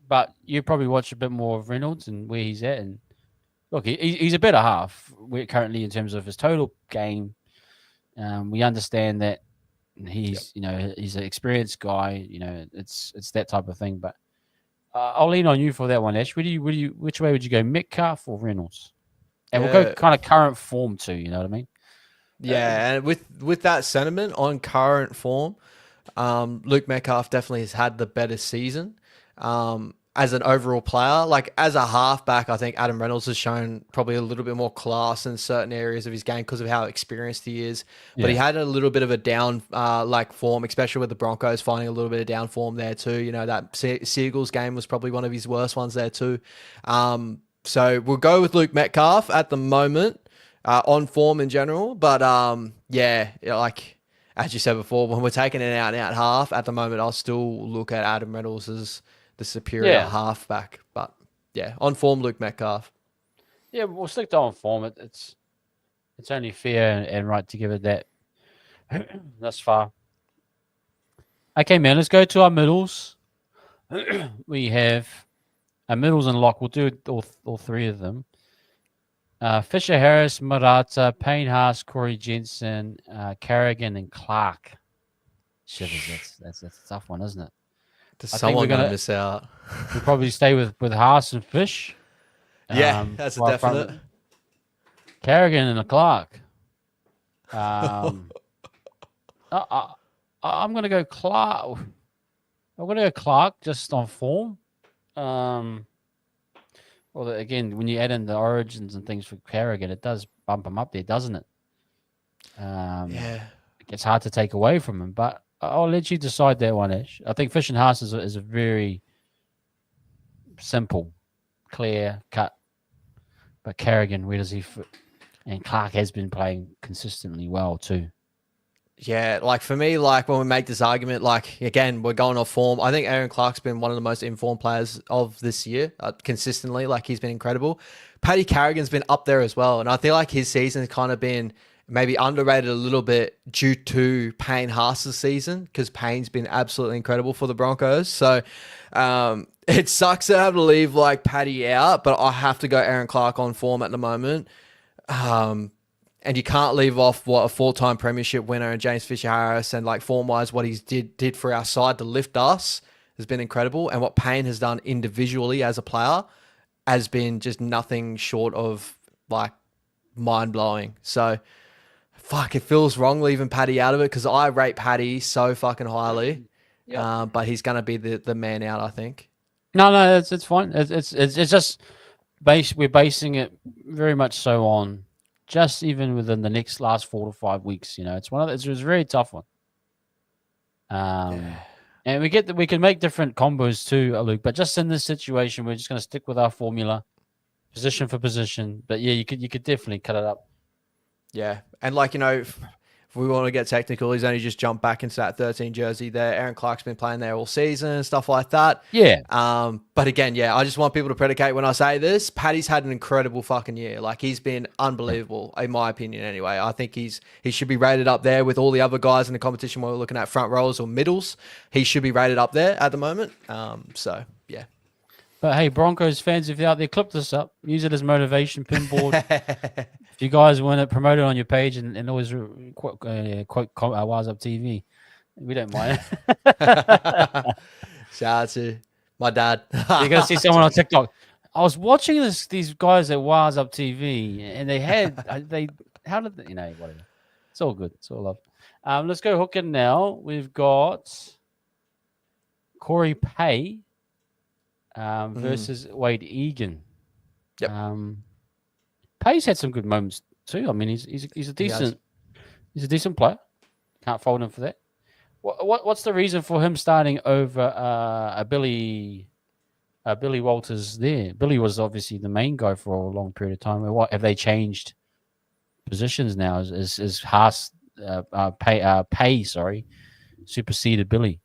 But you probably watch a bit more of Reynolds and where he's at. And look, he's a better half currently in terms of his total game. We understand that he's he's an experienced guy. It's that type of thing. But I'll lean on you for that one, Ash. Which way would you go, Metcalf or Reynolds? And we'll go kind of current form too. You know what I mean? Yeah, and with that sentiment on current form, Luke Metcalf definitely has had the better season. As an overall player, like as a halfback, I think Adam Reynolds has shown probably a little bit more class in certain areas of his game because of how experienced he is. But he had a little bit of a down form, especially with the Broncos finding a little bit of down form there too. That Seagulls game was probably one of his worst ones there too. So we'll go with Luke Metcalf at the moment. On form in general, but like as you said before, when we're taking an out-and-out half, at the moment I'll still look at Adam Reynolds as the superior halfback. But yeah, on form, Luke Metcalf. Yeah, we'll stick to on form. It's only fair and right to give it that thus far. Okay, man, let's go to our middles. We have our middles and lock. We'll do all three of them. Fisher Harris, Murata, Payne Haas, Corey Jensen, Carrigan, and Clark. Shivers, that's a tough one, isn't it? There's someone going to miss out. We'll probably stay with Haas and Fish. Yeah, that's a definite. Carrigan and Clark. I'm going to go Clark. I'm going to go Clark just on form. Well, again, when you add in the origins and things for Carrigan, it does bump him up there, doesn't it? Yeah. It gets hard to take away from him, but I'll let you decide that one, Ash. I think Fish and Haas is a very simple, clear cut. But Carrigan, where does he fit? And Clark has been playing consistently well too. Yeah, like for me, like when we make this argument, like again, we're going off form. I think Aaron Clark's been one of the most informed players of this year, consistently. Like he's been incredible. Paddy Carrigan's been up there as well, and I feel like his season's kind of been maybe underrated a little bit due to Payne Haas's season, because Payne's been absolutely incredible for the Broncos. So it sucks to have to leave like Paddy out, but I have to go Aaron Clark on form at the moment. And you can't leave off what a 4-time premiership winner and James Fisher-Harris, and like form-wise, what he's did for our side to lift us has been incredible. And what Payne has done individually as a player has been just nothing short of like mind-blowing. So fuck, it feels wrong leaving Paddy out of it, because I rate Paddy so fucking highly. Yep. But he's going to be the man out, I think. No, it's fine. It's just we're basing it very much so on just even within the next last 4 to 5 weeks. You know, it's a very tough one. And we can make different combos too, Luke. But just in this situation, we're just going to stick with our formula, position for position. But yeah, you could definitely cut it up. Yeah, and like, you know, if we want to get technical, he's only just jumped back into that 13 jersey there. Aaron Clark's been playing there all season and stuff like that. Yeah. But again, yeah, I just want people to predicate when I say this. Paddy's had an incredible fucking year. Like, he's been unbelievable, in my opinion anyway. I think he should be rated up there with all the other guys in the competition when we're looking at front rows or middles. He should be rated up there at the moment. So, yeah. But hey, Broncos fans, if you're out there, clip this up. Use it as motivation, pinboard. If you guys want to promote it on your page and always quote Wise Up TV, we don't mind. Shout out to my dad. You're going to see someone on TikTok. I was watching these guys at Wise Up TV, and they had, how did they, whatever. It's all good. It's all love. Let's go hooking now. We've got Corey Pay versus Wade Egan. Yep. Pay's had some good moments too. I mean, he's a decent player. Can't fault him for that. What's the reason for him starting over a Billy Walters there? Billy was obviously the main guy for a long period of time. What have they changed positions now? Is Haas Pay superseded Billy?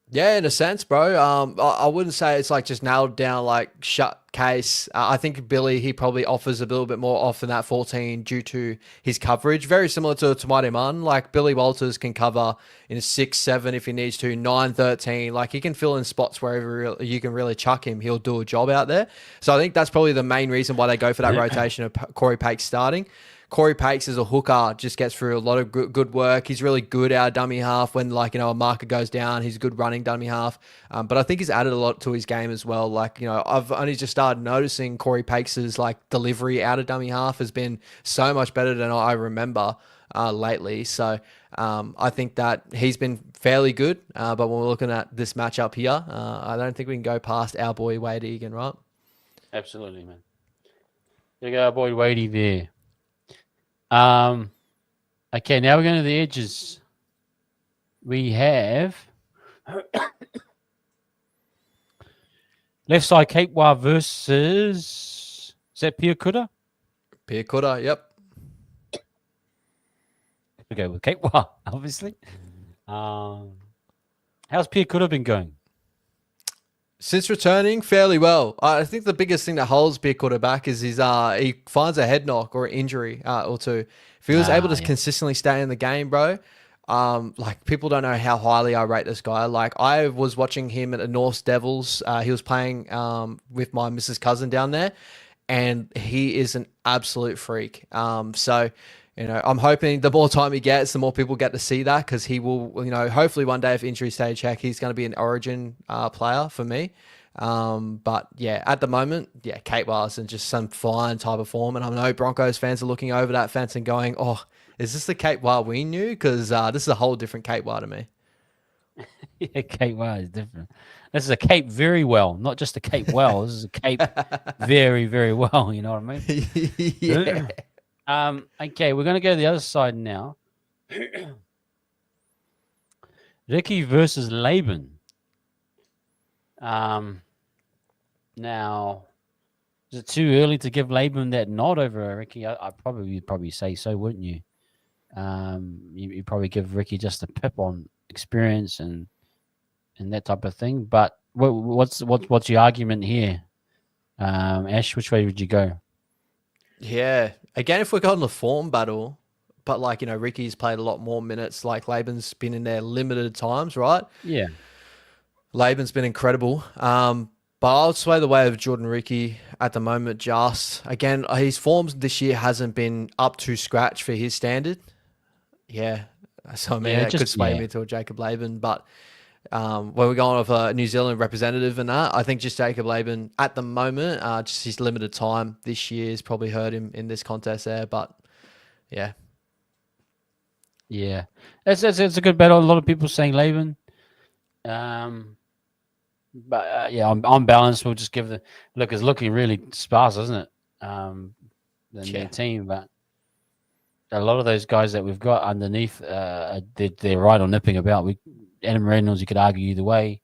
Yeah, in a sense, bro. I wouldn't say it's like just nailed down, like shut case. I think Billy, he probably offers a little bit more off than that 14 due to his coverage. Very similar to Mighty Man. Like Billy Walters can cover in 6, 7 if he needs to, 9, 13. Like he can fill in spots wherever you can really chuck him. He'll do a job out there. So I think that's probably the main reason why they go for that rotation of Corey Pakes starting. Corey Pakes as a hooker just gets through a lot of good work. He's really good out of dummy half when, like, a marker goes down. He's a good running dummy half. But I think he's added a lot to his game as well. Like, I've only just started noticing Corey Pakes' like delivery out of dummy half has been so much better than I remember lately. So I think that he's been fairly good. But when we're looking at this matchup here, I don't think we can go past our boy Wade Egan, right? Absolutely, man. You got our boy Wadey there. Okay, now we're going to the edges. We have left side Capewa versus, is that Pia Kuda? Pia Kuda, yep. We go with Capewa, obviously. How's Pia Kuda been going? Since returning fairly well, I think the biggest thing that holds Bickwater back is his he finds a head knock or an injury or two. If he was able to Yeah. consistently stay in the game, bro, like people don't know how highly I rate this guy. Like I was watching him at the North Devils. He was playing with my Mrs. Cousin down there, and he is an absolute freak. So you know, I'm hoping the more time he gets, the more people get to see that because he will, you know, hopefully one day if injury stay check, he's going to be an Origin player for me. But yeah, at the moment, yeah, Kate Wiles in just some fine type of form, and I know Broncos fans are looking over that fence and going, "Oh, is this the Kate Wild we knew?" Because this is a whole different Kate Wild to me. Yeah, Cape Well is different. This is a Cape very well, not just a Cape well. This is a Cape very, very well. You know what I mean? Yeah. Okay, we're going to go to the other side now. Ricky versus Laban. Now, is it too early to give Laban that nod over Ricky? I probably say so, wouldn't you? You probably give Ricky just a pip on experience and that type of thing. But what's your argument here, Ash? Which way would you go? Yeah. Again, if we're going the form battle, but like, you know, Ricky's played a lot more minutes, like Laban's been in there limited times, right? Yeah, Laban's been incredible. But I'll sway the way of Jordan Ricky at the moment. Just again, his forms this year hasn't been up to scratch for his standard. Yeah. So I mean, yeah, that could just sway yeah, me to a Jacob Laban, but when we're going with a New Zealand representative and that, I think just Jacob Laban at the moment, just his limited time this year has probably hurt him in this contest there. But yeah, yeah. It's a good battle. A lot of people saying Laban. Um, but yeah, I'm balanced. We'll just give the look. It's looking really sparse, isn't it? Than their yeah, team, but a lot of those guys that we've got underneath, they're right on nipping about. Adam Reynolds, you could argue either way.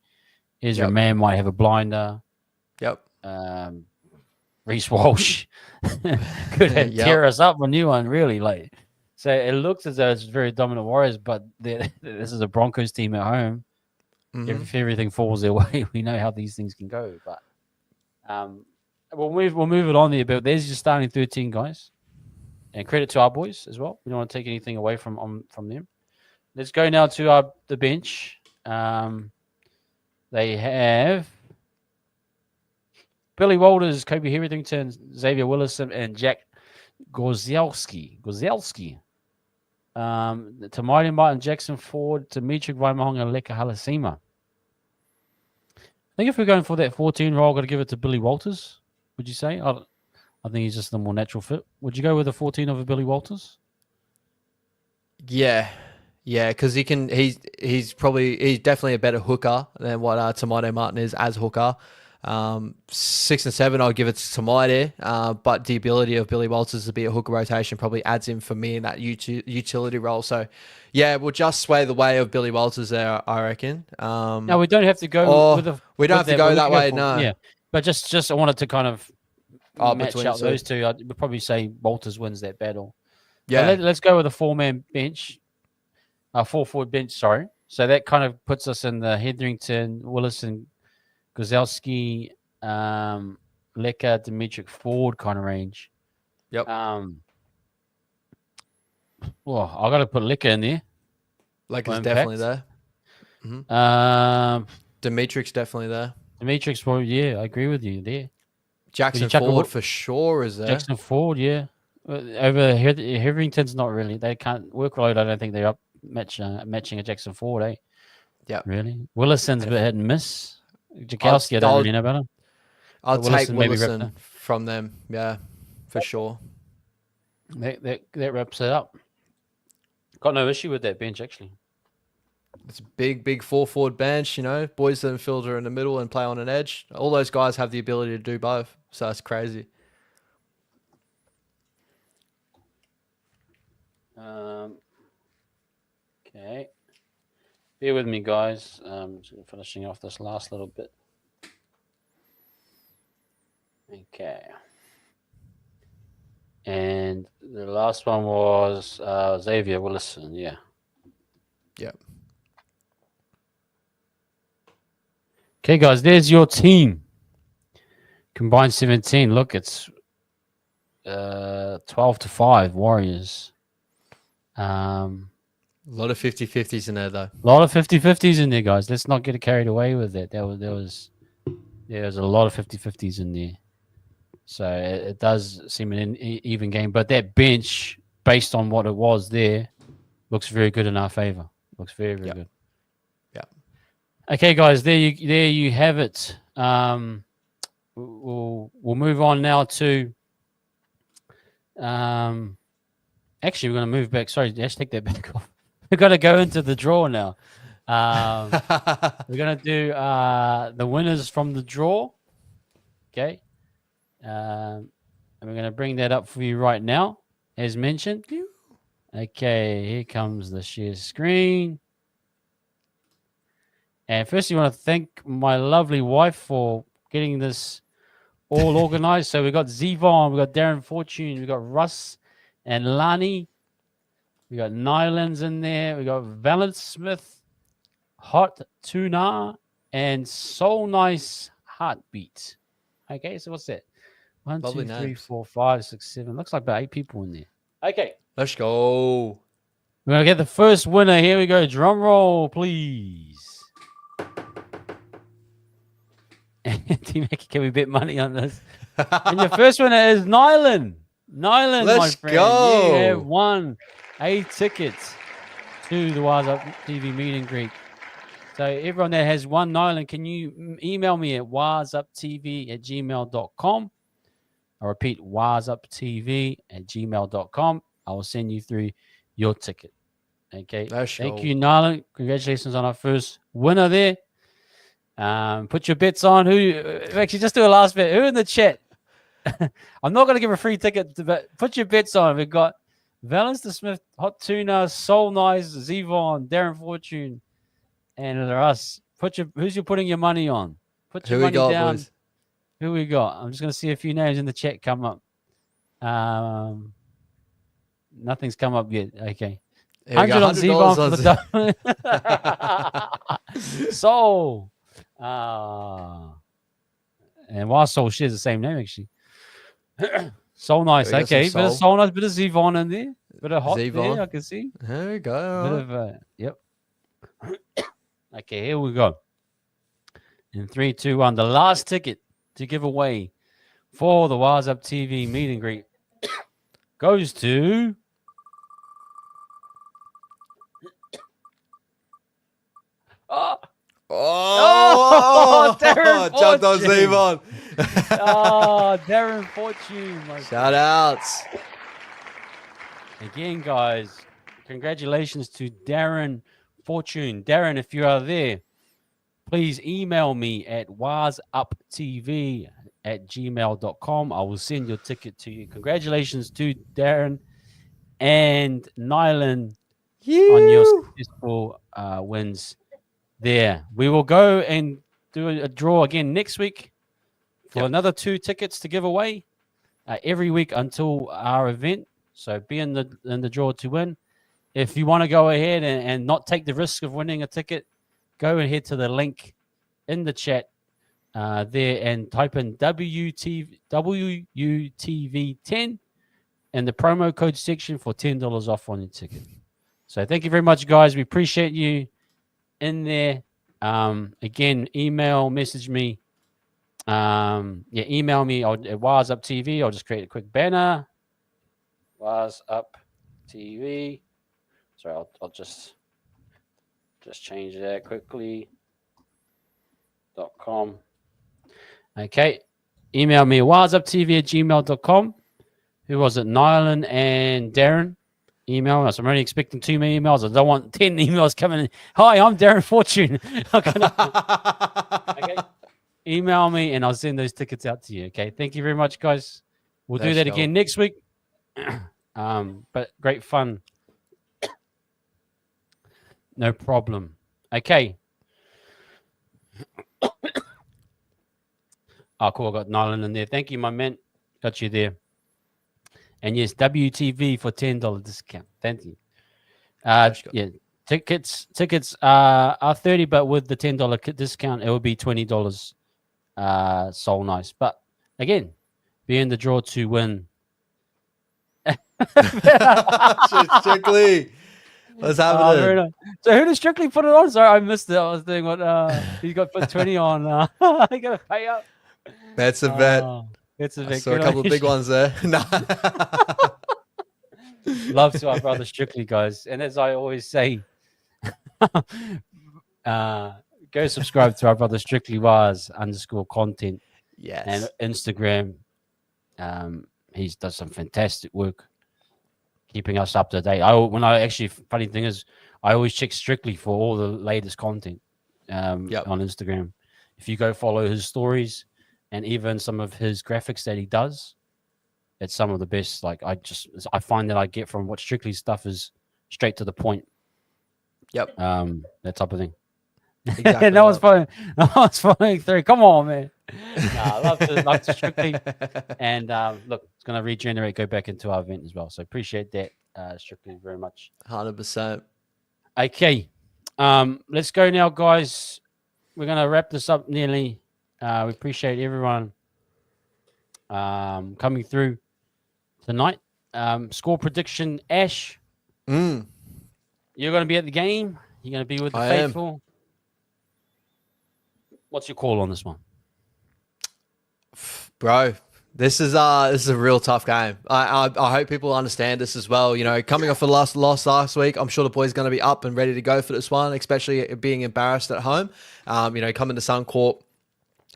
Ezra yep, Mann might have a blinder. yep, Um, Reese Walsh could yep. tear us up a new one, really. Like, so it looks as though it's very dominant Warriors, but this is a Broncos team at home. Hmm. If everything falls their way, we know how these things can go. But um, we'll move it on there. But there's your starting 13 guys, and credit to our boys as well. We don't want to take anything away from them. Let's go now to the bench. They have Billy Walters, Kobe Hetherington, Xavier Willison, and Jack Gorzelski. Tamari Martin, Jackson Ford, Dimitri Vaimahonga, and Leka Halasima. I think if we're going for that 14 role, I've got to give it to Billy Walters. Would you say? I think he's just the more natural fit. Would you go with the 14 over Billy Walters? Yeah, yeah, because he's definitely a better hooker than what Tamade Martin is as hooker. 6 and 7, I'll give it to Tamade. But the ability of Billy Walters to be a hooker rotation probably adds him for me in that utility role. So, yeah, we'll just sway the way of Billy Walters there, I reckon. No, we don't have to go Or with we don't have to go that way, for, no. yeah, but just I wanted to kind of match Between out two. those two. I'd probably say Walters wins that battle. Yeah, So let's go with a four-man bench, a four-forward bench. Sorry, so that kind of puts us in the Hetherington, Willison, Gozelski, Leka, Dimitri Ford kind of range. yep. Well, I got to put Leka in there. Like for it's impact. definitely there. Dimitric's definitely there. Dimitric's, well, yeah, I agree with you there. Jackson Ford for sure is there. Jackson Ford, yeah. Over Hetherington's not really. They can't workload. I don't think they're up matching a Jackson Ford, eh? Yeah. Really? Willison's a bit hit and miss. Jakowski, I don't really know about him. I'll But take maybe Willison from them. Yeah, for sure. That wraps it up. Got no issue with that bench, actually. It's a big 4-forward bench, you know. Boys and fielder in the middle and play on an edge. All those guys have the ability to do both. So that's crazy. Okay. Bear with me, guys. Just finishing off this last little bit. Okay. And the last one was Xavier Willison, yeah. Yep. Okay, guys, there's your team. Combined 17. Look, it's 12-5 Warriors. A lot of 50-50s in there, though. A lot of 50-50s in there, guys. Let's not get carried away with it. There was a lot of 50-50s in there. So it does seem an even game. But that bench, based on what it was there, looks very good in our favor. Looks very, very good. Yeah. Okay, guys, there you have it. We'll move on now to actually we're going to move back. Sorry, let's take that back off. We've got to go into the draw now. We're going to do the winners from the draw. Okay. And we're going to bring that up for you right now, as mentioned. Okay, here comes the share screen. And first, you want to thank my lovely wife for getting this all organized. So we got Zevon, we got Darren Fortune, we got Russ and Lani. We got Nylands in there. We got Valence Smith, Hot Tuna, and Soul Nice Heartbeat. Okay, so what's that? 1, Lovely 2, 3, names. 4, 5, 6, 7. Looks like about 8 people in there. Okay. Let's go. We're going to get the first winner. Here we go. Drum roll, please. Can we bet money on this? And your first winner is Nylan. Nylan, Let's my friend. go. You have won a ticket to the Wise Up TV meet and greet. So everyone that has won, Nylan, can you email me at wiseuptv@gmail.com? I repeat, wiseuptv@gmail.com. I will send you through your ticket. Okay. Thank you, Nylan. Congratulations on our first winner there. Put your bets on. Actually, just do a last bet. Who in the chat? I'm not going to give a free ticket, but put your bets on. We've got Valence the Smith, Hot Tuna, Soul Nice, Zevon, Darren Fortune, and us. Who's you putting your money on? Put your money down. Boys? Who we got? I'm just going to see a few names in the chat come up. Nothing's come up yet. Okay. 100 on Zevon for the Soul. And while Soul shares the same name, actually. Soul Nice. Okay. Bit of Soul Nice, bit of Zevon in there. Bit of Hot there, I can see. There we go. Bit of, yep. Okay, here we go. In 3, 2, 1. The last ticket to give away for the Wise Up TV meet and greet goes to Darren jumped on Zevon. Darren Fortune. Shout outs. Again, guys, congratulations to Darren Fortune. Darren, if you are there, please email me at wiseuptv@gmail.com. I will send your ticket to you. Congratulations to Darren and Nylan on your successful wins there. We will go and do a draw again next week for another 2 tickets to give away every week until our event. So be in the draw to win. If you want to go ahead and not take the risk of winning a ticket, go ahead to the link in the chat there and type in WUTV10 in the promo code section for $10 off on your ticket. So thank you very much, guys. We appreciate you in there. Again, message me. Email me at Wise Up TV. I'll just create a quick banner. Wise Up TV. Sorry, I'll just change that quickly. .com. Okay. Email me wiseuptv@gmail.com. Who was it? Nylan and Darren. Email us. I'm only expecting 2 more emails. I don't want 10 emails coming in. Hi, I'm Darren Fortune. Okay. Email me and I'll send those tickets out to you. Okay. Thank you very much, guys. We'll do that again next week. But great fun. No problem. Okay. Oh, cool. I got Nylan in there. Thank you, my man. Got you there. And yes, WTV for $10 discount. Thank you. Tickets are 30, but with the $10 discount, it will be $20. So nice. But again, be in the draw to win. Strictly. What's Very happening? nice. So who did Strictly put it on? Sorry, I missed it. I was doing what he got put 20 on. I gotta pay up. That's a bet. It's a I bet. saw a couple of big ones there. No. Love to our brother Strictly, guys. And as I always say, go subscribe to our brother Strictly Wires _content Yes. and Instagram. He does some fantastic work keeping us up to date. Funny thing is, I always check Strictly for all the latest content on Instagram. If you go follow his stories and even some of his graphics that he does, it's some of the best. Like I find that I get from what Strictly stuff is straight to the point. Yep. That type of thing. Exactly. No one's following through. Come on, man. Love to Strictly. And look, it's going to regenerate, go back into our event as well. So appreciate that, Strictly, very much. 100%. Okay. Let's go now, guys. We're going to wrap this up nearly. We appreciate everyone coming through tonight. Score prediction, Ash. You're going to be at the game. You're going to be with the faithful. What's your call on this one? Bro, this is a real tough game. I hope people understand this as well. You know, coming off the loss last week, I'm sure the boys going to be up and ready to go for this one, especially being embarrassed at home. You know, coming to Suncorp,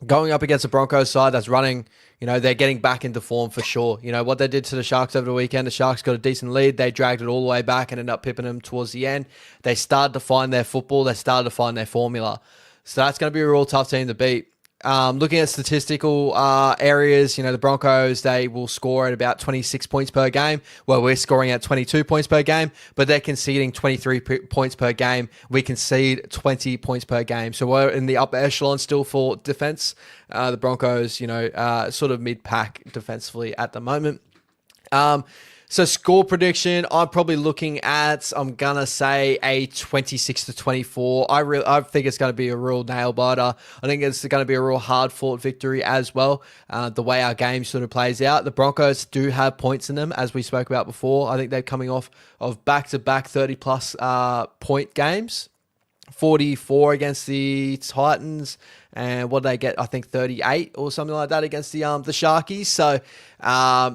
going up against the Broncos side that's running, you know, they're getting back into form for sure. You know, what they did to the Sharks over the weekend, the Sharks got a decent lead. They dragged it all the way back and ended up pipping them towards the end. They started to find their football. They started to find their formula. So that's going to be a real tough team to beat. Looking at statistical areas, you know, the Broncos, they will score at about 26 points per game. Well, we're scoring at 22 points per game, but they're conceding 23 points per game. We concede 20 points per game. So we're in the upper echelon still for defense. The Broncos, you know, sort of mid-pack defensively at the moment. So score prediction, I'm probably looking at, I'm going to say a 26-24. I think it's going to be a real nail biter. I think it's going to be a real hard fought victory as well. The way our game sort of plays out. The Broncos do have points in them, as we spoke about before. I think they're coming off of back-to-back 30-plus point games. 44 against the Titans, and what did they get? I think 38 or something like that against the Sharkies. So,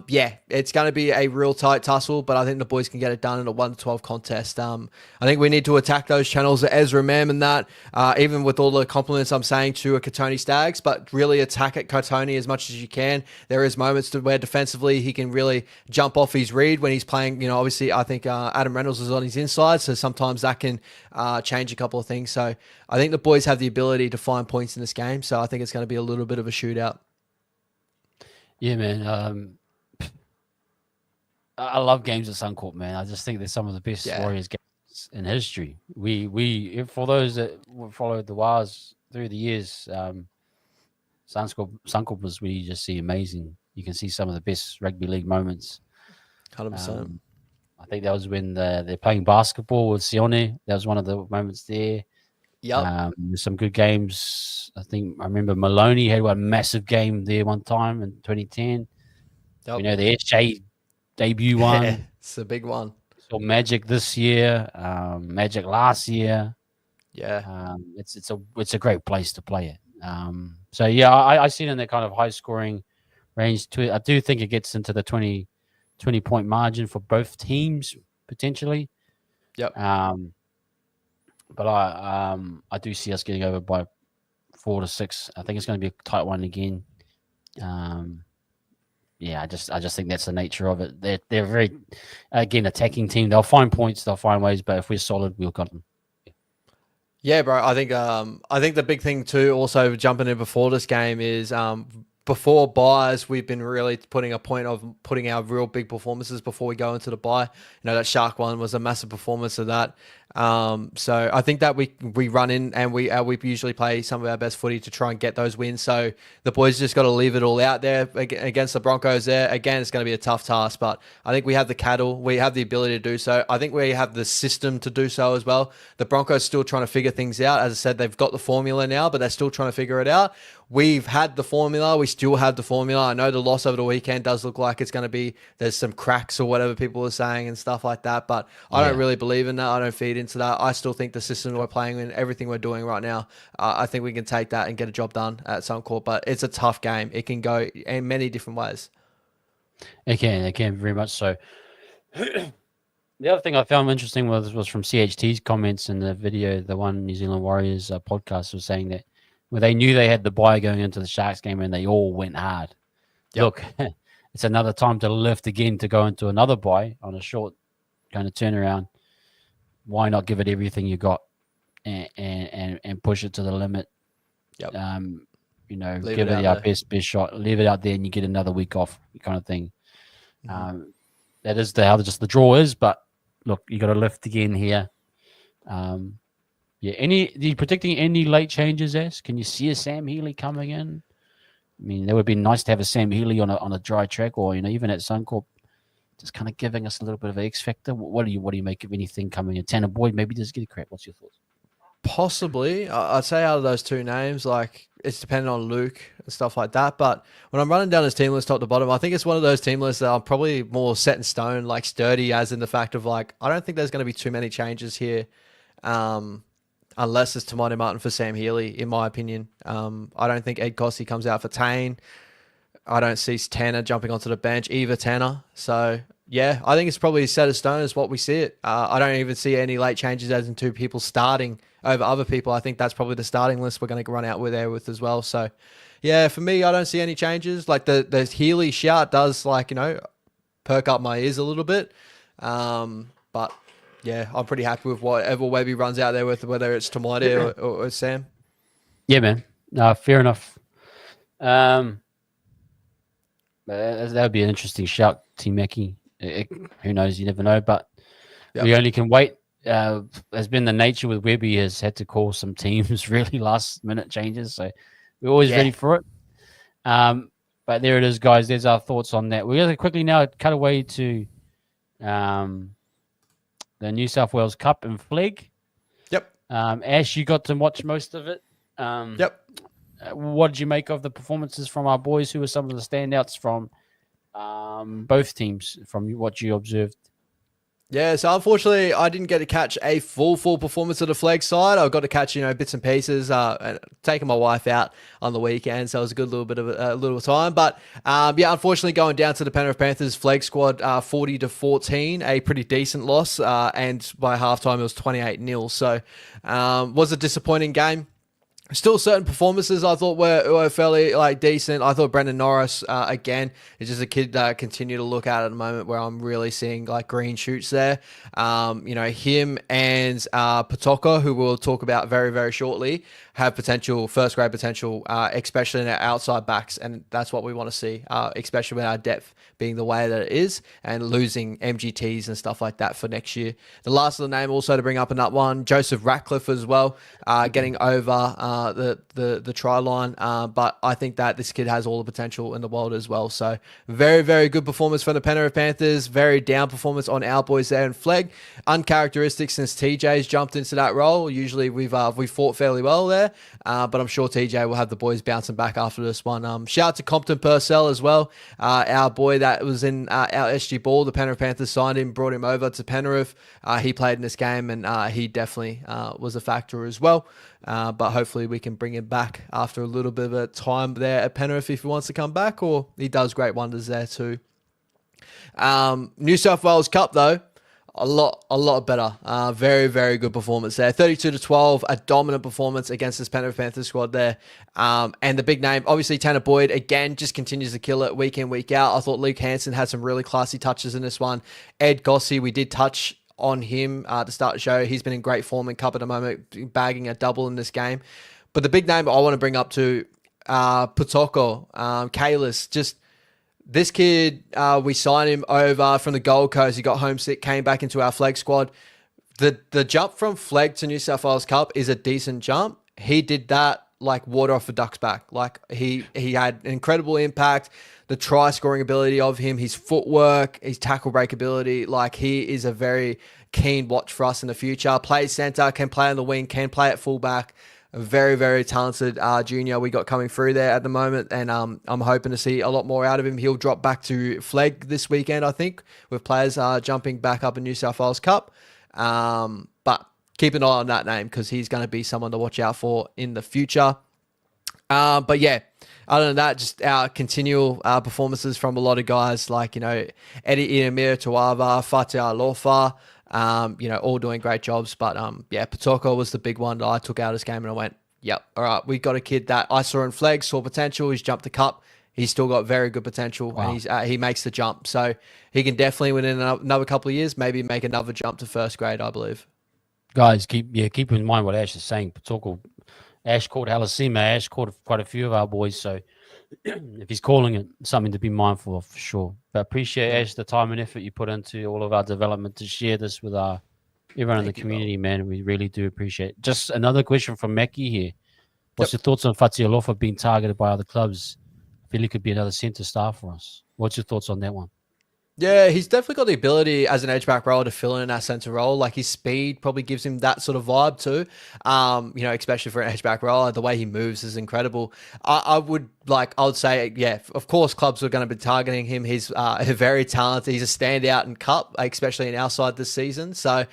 yeah, it's going to be a real tight tussle, but I think the boys can get it done in a 1-12 contest. I think we need to attack those channels at Ezra Mam and that, even with all the compliments I'm saying to a Katoni Stags, but really attack at Katoni as much as you can. There is moments where defensively he can really jump off his read when he's playing. You know, obviously I think Adam Reynolds is on his inside, so sometimes that can change a couple of things. So I think the boys have the ability to find points in this game. So I think it's going to be a little bit of a shootout. Yeah, man. I love games at Suncorp, man. I just think they're some of the best Warriors games in history. We for those that followed the Wars through the years, Suncorp was where you just see amazing. You can see some of the best rugby league moments. 100%. I think that was when they're playing basketball with Sione. That was one of the moments there. Yep. There's some good games. I remember Maloney had one massive game there one time in 2010. Yep. You know, the SJ debut one. Yeah, it's a big one. So Magic this year, Magic last year. Yeah. It's a great place to play it. So yeah, I see it in that kind of high scoring range. I do think it gets into the 20 point margin for both teams potentially. Yep. But I do see us getting over by 4 to 6. I think it's going to be a tight one again. Yeah, I just think that's the nature of it. They're very, again, attacking team. They'll find points, they'll find ways, but if we're solid, we'll got them. Yeah, bro. I think the big thing too, also jumping in before this game is before buys, we've been really putting a point of putting our real big performances before we go into the buy. You know, that Shark one was a massive performance of that. So I think that we run in and we usually play some of our best footy to try and get those wins. So the boys just got to leave it all out there against the Broncos. There again, it's going to be a tough task, but I think we have the cattle, we have the ability to do so. I think we have the system to do so as well. The Broncos still trying to figure things out. As I said, they've got the formula now, but they're still trying to figure it out. We've had the formula. We still have the formula. I know the loss over the weekend does look like it's going to be, there's some cracks or whatever people are saying and stuff like that, but I don't really believe in that. I don't feed into that. I still think the system we're playing in, everything we're doing right now, I think we can take that and get a job done at Suncorp, but it's a tough game. It can go in many different ways. It can very much so. The other thing I found interesting was from CHT's comments in the video, the one New Zealand Warriors podcast was saying that where they knew they had the bye going into the Sharks game and they all went hard. Yep. Look, it's another time to lift again to go into another bye on a short kind of turnaround. Why not give it everything you got and push it to the limit? Yep. Give it our best shot. Leave it out there and you get another week off, kind of thing. Mm-hmm. That is how just the draw is, but look, you got to lift again here. Are you predicting any late changes, Ash? Can you see a Sam Healy coming in? I mean, that would be nice to have a Sam Healy on a dry track, or even at Suncorp, just kind of giving us a little bit of an X factor. What do you make of anything coming in? Tanner Boyd, maybe just get a crack. What's your thoughts? Possibly, I'd say out of those two names, like it's dependent on Luke and stuff like that. But when I'm running down his team list top to bottom, I think it's one of those team lists that are probably more set in stone, like sturdy, as in the fact of like I don't think there's going to be too many changes here. Unless it's Tamati Martin for Sam Healy, in my opinion. I don't think Ed Kossi comes out for Tane. I don't see Tanner jumping onto the bench, either Tanner. So, yeah, I think it's probably set in stone as what we see it. I don't even see any late changes as in two people starting over other people. I think that's probably the starting list we're going to run out with as well. So, yeah, for me, I don't see any changes. Like the Healy shout does perk up my ears a little bit. But yeah, I'm pretty happy with whatever Webby runs out there with, whether it's Tamati or Sam. Yeah, man. No, fair enough. That would be an interesting shout, Team Mackie. Who knows? You never know. But we only can wait. Has been the nature with Webby, has had to call some teams really last minute changes. So we're always ready for it. But there it is, guys. There's our thoughts on that. We're going to quickly now cut away to the New South Wales Cup in Flegg. Yep. Ash, you got to watch most of it. Yep. What did you make of the performances from our boys? Who were some of the standouts from both teams, from what you observed? Yeah, so unfortunately, I didn't get to catch a full performance of the Flegg side. I got to catch, bits and pieces, and taking my wife out on the weekend, so it was a good little bit of a little time. But unfortunately, going down to the Penrith Panthers Flegg squad, 40-14, a pretty decent loss, and by halftime it was 28-0. So, was a disappointing game. Still, certain performances I thought were fairly decent. I thought Brendan Norris again is just a kid that I continue to look at the moment where I'm really seeing green shoots there. Him and Patoko, who we'll talk about very, very shortly, have potential, first grade potential, especially in our outside backs, and that's what we want to see, especially with our depth being the way that it is, and losing MGTs and stuff like that for next year. The last of the name also to bring up in that one, Joseph Ratcliffe as well, getting over the try line, but I think that this kid has all the potential in the world as well. So very, very good performance from the Penrith Panthers. Very down performance on our boys there in Flegg. Uncharacteristic since TJ's jumped into that role. Usually we fought fairly well there, but I'm sure TJ will have the boys bouncing back after this one. Shout out to Compton Purcell as well, our boy that was in our SG Ball. The Penrith Panthers signed him, brought him over to Penrith. He played in this game, and he definitely was a factor as well. But hopefully we can bring him back after a little bit of a time there at Penrith if he wants to come back, or he does great wonders there too. New South Wales Cup though, a lot better. Very, very good performance there. 32-12, a dominant performance against this Penrith Panthers squad there. And the big name, obviously Tanner Boyd, again, just continues to kill it week in, week out. I thought Luke Hansen had some really classy touches in this one. Ed Gossi, we did touch on him to start the show. He's been in great form in Cup at the moment, bagging a double in this game. But the big name I want to bring up to Patoko, Kalis, just this kid, we signed him over from the Gold Coast. He got homesick, came back into our Flegg squad. The jump from flag to New South Wales Cup is a decent jump. He did that like water off a duck's back. Like he had incredible impact. The try scoring ability of him, his footwork, his tackle break ability. Like he is a very keen watch for us in the future. Plays center, can play on the wing, can play at fullback. A very, very talented junior we got coming through there at the moment, and I'm hoping to see a lot more out of him. He'll drop back to flag this weekend, I think, with players jumping back up in New South Wales Cup. But keep an eye on that name because he's going to be someone to watch out for in the future. But yeah, other than that, just our continual performances from a lot of guys like, Eddie Iamir Tuava, Fatia Lofa, all doing great jobs. But Patoko was the big one that I took out of this game and I went, yep, all right, we got a kid that I saw in flag, saw potential. He's jumped the cup. He's still got very good potential, and he makes the jump. So he can definitely, within another couple of years, maybe make another jump to first grade, I believe. Guys, keep in mind what Ash is saying. Patoko, Ash called Halasima. Ash called quite a few of our boys. So if he's calling it, something to be mindful of for sure. But appreciate, Ash, the time and effort you put into all of our development to share this with everyone in the community, man. We really do appreciate it. Just another question from Mackie here. What's your thoughts on Fatialofa being targeted by other clubs? I feel he could be another centre star for us. What's your thoughts on that one? Yeah, he's definitely got the ability as an edge back role to fill in that centre role. Like his speed probably gives him that sort of vibe too. Especially for an edge back role, the way he moves is incredible. I would say, yeah, of course, clubs are going to be targeting him. He's very talented. He's a standout in cup, especially in our side this season. So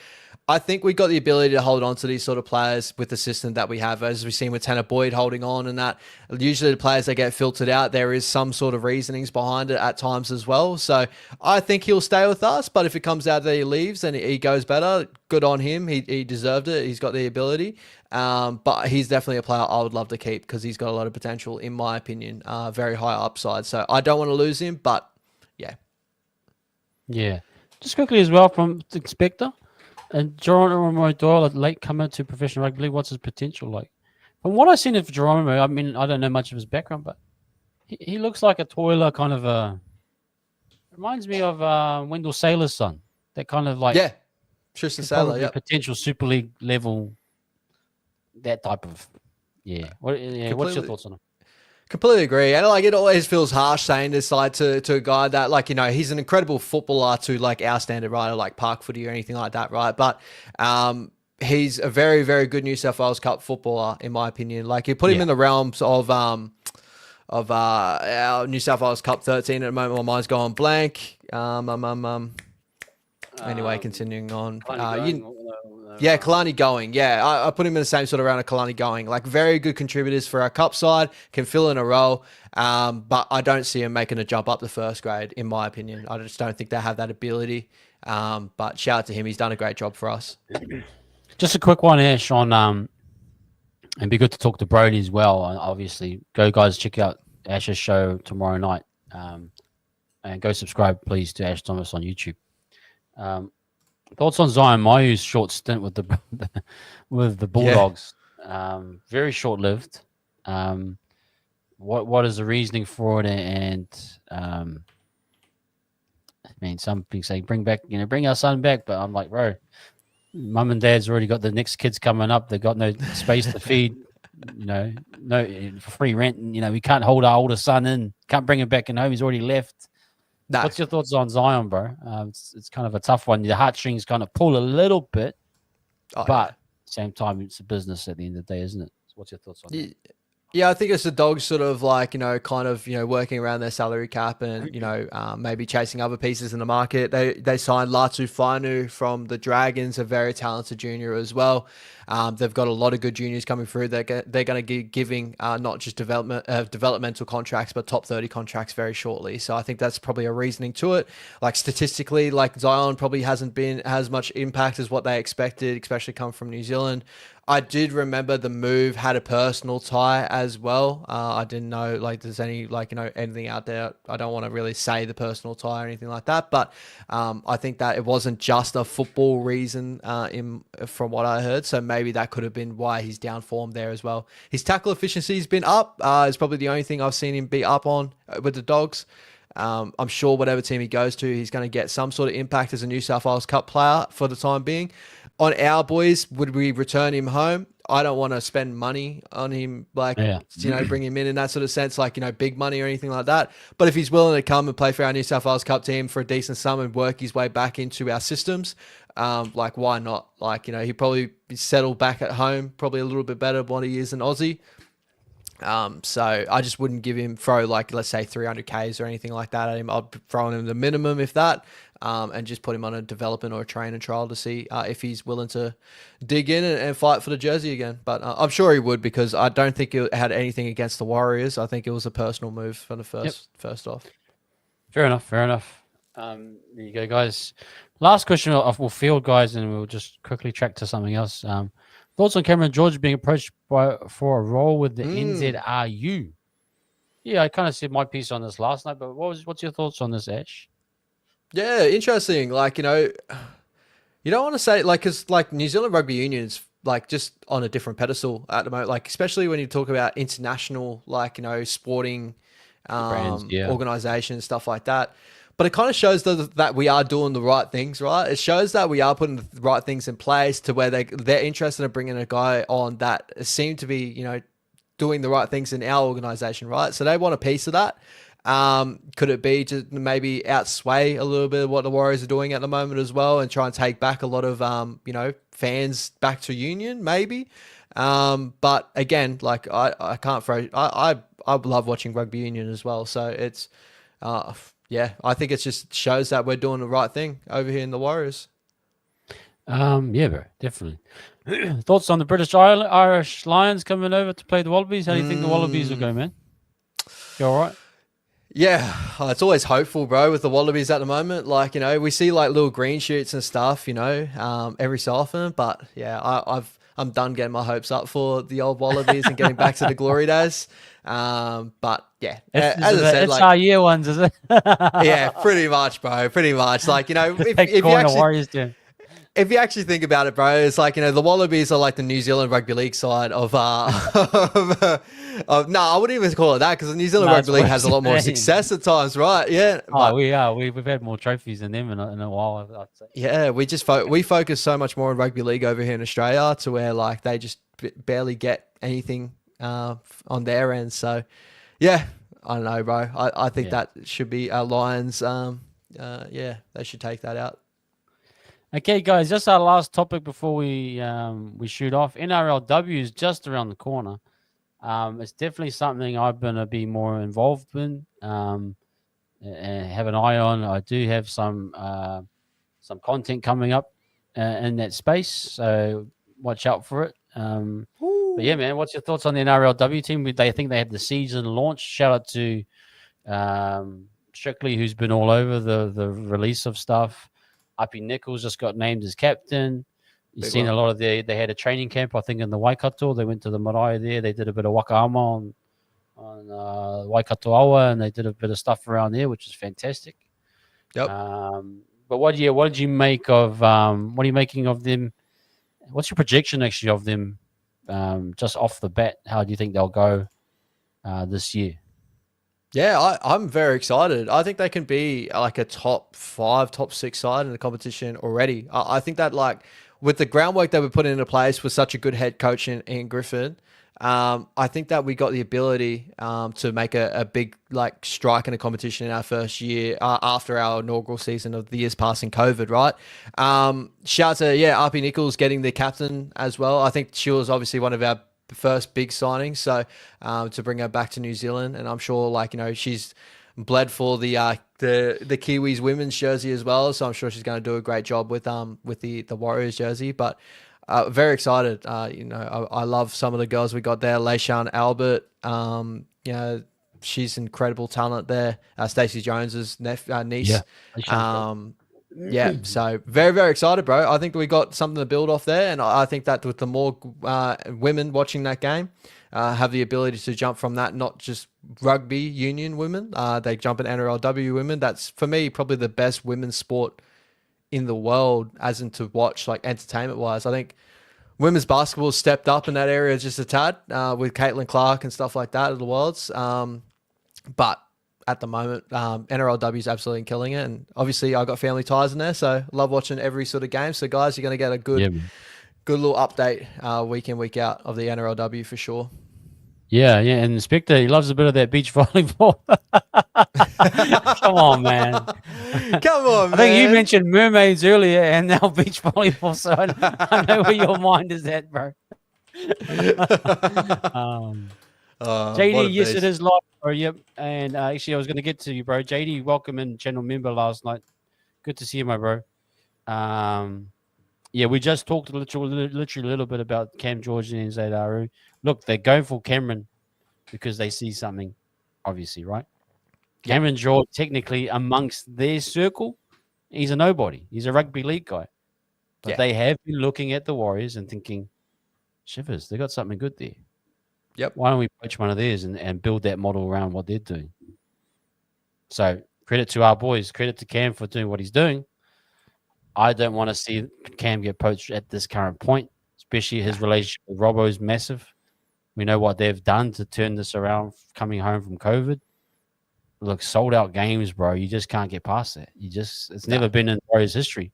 I think we got the ability to hold on to these sort of players with the system that we have, as we've seen with Tanner Boyd holding on, and that usually the players that get filtered out, there is some sort of reasonings behind it at times as well. So I think he'll stay with us, but if it comes out that he leaves and he goes better, good on him. He deserved it. He's got the ability. But he's definitely a player I would love to keep because he's got a lot of potential, in my opinion, very high upside. So I don't want to lose him, but yeah. Yeah. Just quickly as well from the Inspector. And Geronimo Doyle, a late comer to professional rugby league, what's his potential like? From what I've seen of Geronimo, I mean, I don't know much of his background, but he looks like a toiler kind of reminds me of Wendell Saylor's son. That kind of like... Yeah, Tristan Saylor, yeah. Potential Super League level, that type of... Yeah. What's your thoughts on him? Completely agree. And it always feels harsh saying this to a guy that he's an incredible footballer to our standard, right? Or park footy or anything like that, right? But he's a very, very good New South Wales Cup footballer, in my opinion. You put him in the realms of our New South Wales Cup 13 at the moment. My mind's going blank. Anyway, continuing on. Kalani Going. Yeah, I put him in the same sort of round of Kalani Going. Very good contributors for our cup side, can fill in a role, but I don't see him making a jump up to first grade, in my opinion. I just don't think they have that ability. But shout out to him. He's done a great job for us. Just a quick one, Ash, on and be good to talk to Brody as well. Obviously, go guys, check out Ash's show tomorrow night. And go subscribe, please, to Ash Thomas on YouTube. Thoughts on Zion Mayu's short stint with the Bulldogs? Yeah. Very short lived. What is the reasoning for it? And I mean, some people say bring our son back, but I'm like, bro, mum and dad's already got the next kids coming up. They've got no space to feed. No for free rent. We can't hold our older son in. Can't bring him back in home. He's already left. No. What's your thoughts on Zion, bro? It's kind of a tough one. The heartstrings kind of pull a little bit, but at the same time, it's a business at the end of the day, isn't it? So what's your thoughts on that? Yeah, I think it's the Dogs sort of working around their salary cap and, maybe chasing other pieces in the market. They signed Latu Fainu from the Dragons, a very talented junior as well. They've got a lot of good juniors coming through. They're going to be giving not just developmental contracts, but top 30 contracts very shortly. So I think that's probably a reasoning to it. Statistically, Zion probably hasn't been as much impact as what they expected, especially come from New Zealand. I did remember the move had a personal tie as well. I didn't know there's any anything out there. I don't want to really say the personal tie or anything like that, but I think that it wasn't just a football reason from what I heard. So maybe that could have been why he's down form there as well. His tackle efficiency has been up. It's probably the only thing I've seen him be up on with the Dogs. I'm sure whatever team he goes to, he's going to get some sort of impact as a New South Wales Cup player for the time being. on our boys, would we return him home? I don't want to spend money on him, like, Yeah. bring him in that sort of sense, like, big money or anything like that. But if he's willing to come and play for our New South Wales Cup team for a decent sum and work his way back into our systems, like, why not? Like, he'd probably be settled back at home, probably a little bit better than what he is in Aussie. So I just wouldn't throw like, let's say 300Ks or anything like that at him. I'd throw him the minimum if that, and just put him on a development or a train and trial to see if he's willing to dig in and fight for the jersey again. But I'm sure he would, because I don't think it had anything against the Warriors. I think it was a personal move from the first off. Fair enough. There you go, guys. Last question we'll field, guys, and we'll just quickly track to something else. Thoughts on Cameron George being approached for a role with the NZRU? Yeah, I kind of said my piece on this last night, but what's your thoughts on this, Ash? Yeah, interesting. Like, you don't want to say, like, because like New Zealand Rugby Union is like just on a different pedestal at the moment, like especially when you talk about international, like, sporting Brands, organizations, stuff like that. But it kind of shows that we are doing the right things, right? It shows that we are putting the right things in place to where they're interested in bringing a guy on that seem to be, doing the right things in our organization, right? So they want a piece of that. Could it be to maybe outsway a little bit of what the Warriors are doing at the moment as well, and try and take back a lot of, fans back to Union, maybe? But again, like I can't throw. I love watching rugby union as well. So it's, yeah, I think it just shows that we're doing the right thing over here in the Warriors. Yeah, bro, definitely. Thoughts on the Irish Lions coming over to play the Wallabies? How do you think the Wallabies will go, man? You all right? Yeah, it's always hopeful, bro, with the Wallabies at the moment. Like, we see like little green shoots and stuff, every so often. But yeah, I'm done getting my hopes up for the old Wallabies and getting back to the glory days. But yeah, as I said, it's like our year ones, is it? Yeah, pretty much, bro. Pretty much. Like, if you actually think about it, bro, it's like, the Wallabies are like the New Zealand Rugby League side of no, I wouldn't even call it that, because the New Zealand Rugby League has a lot more success at times, right? Yeah. We are. We've had more trophies than them in a while, I'd say. Yeah, we just we focus so much more on rugby league over here in Australia, to where like they just barely get anything on their end. So yeah, I don't know, bro. I think that should be our Lions. Yeah, they should take that out. Okay, guys, just our last topic before we shoot off. NRLW is just around the corner. It's definitely something I'm going to be more involved in and have an eye on. I do have some content coming up in that space, so watch out for it. But yeah, man, what's your thoughts on the NRLW team? They think they had the season launch. Shout out to Strictly, who's been all over the release of stuff. Uppy Nichols just got named as captain. You've seen a lot of they had a training camp, I think, in the Waikato. They went to the marae there. They did a bit of wakaama on Waikato Awa, and they did a bit of stuff around there, which is fantastic. Yep. But what did you make of what are you making of them? What's your projection actually of them just off the bat? How do you think they'll go this year? Yeah, I'm very excited. I think they can be like a top 5, top 6 side in the competition already. I think that, like, with the groundwork that we put into place with such a good head coach in Griffin, I think that we got the ability to make a big like strike in a competition in our first year after our inaugural season of the years passing COVID, right? Shout out to RP Nichols getting the captain as well. I think she was obviously one of our first big signings, so to bring her back to New Zealand, and I'm sure she's bled for the Kiwis women's jersey as well, so I'm sure she's going to do a great job with the Warriors jersey. But very excited. I love some of the girls we got there. Leishan Albert, she's incredible talent there. Stacey Jones's niece. Yeah, so very, very excited, bro. I think we got something to build off there, and I think that with the more women watching that game, have the ability to jump from that, not just rugby union women, they jump in NRLW women. That's, for me, probably the best women's sport in the world, as in to watch, like, entertainment-wise. I think women's basketball stepped up in that area just a tad with Caitlin Clark and stuff like that at the Worlds. But at the moment. NRLW is absolutely killing it, and obviously I got family ties in there, so love watching every sort of game. So guys, you're going to get a Yeah, good little update week in, week out of the NRLW for sure. yeah. And Inspector, he loves a bit of that beach volleyball. Come on, man. Come on, I think you man. mentioned mermaids earlier and now beach volleyball, so I know where your mind is at, bro. JD, yes, it is live, bro. Yep. And actually, I was going to get to you, bro. JD, welcome in, channel member last night. Good to see you, my bro. Yeah, we just talked literally a little bit about Cam George and Zaid Aru. Look, they're going for Cameron because they see something, obviously, right? Yep. Cameron George, technically, amongst their circle, he's a nobody. He's a rugby league guy. But they have been looking at the Warriors and thinking, shivers, they got something good there. Yep. Why don't we poach one of theirs and build that model around what they're doing? So credit to our boys. Credit to Cam for doing what he's doing. I don't want to see Cam get poached at this current point, especially his relationship with Robbo is massive. We know what they've done to turn this around coming home from COVID. Look, sold out games, bro. You just can't get past that. It's never been in Warriors history.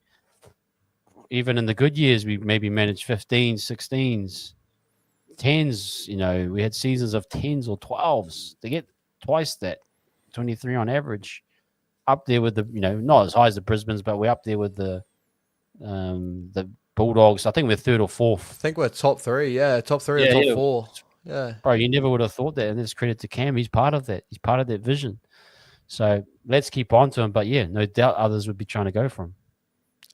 Even in the good years, we maybe managed 15s, 16s, 10s. You know, we had seasons of 10s or 12s. To get twice that, 23 on average. Up there with the, not as high as the Brisbane's, but we're up there with the Bulldogs. I think we're third or fourth. I think we're top three. Yeah, top three or top four. Yeah. Bro, you never would have thought that. And it's credit to Cam. He's part of that. He's part of that vision. So let's keep on to him. But yeah, no doubt others would be trying to go for him.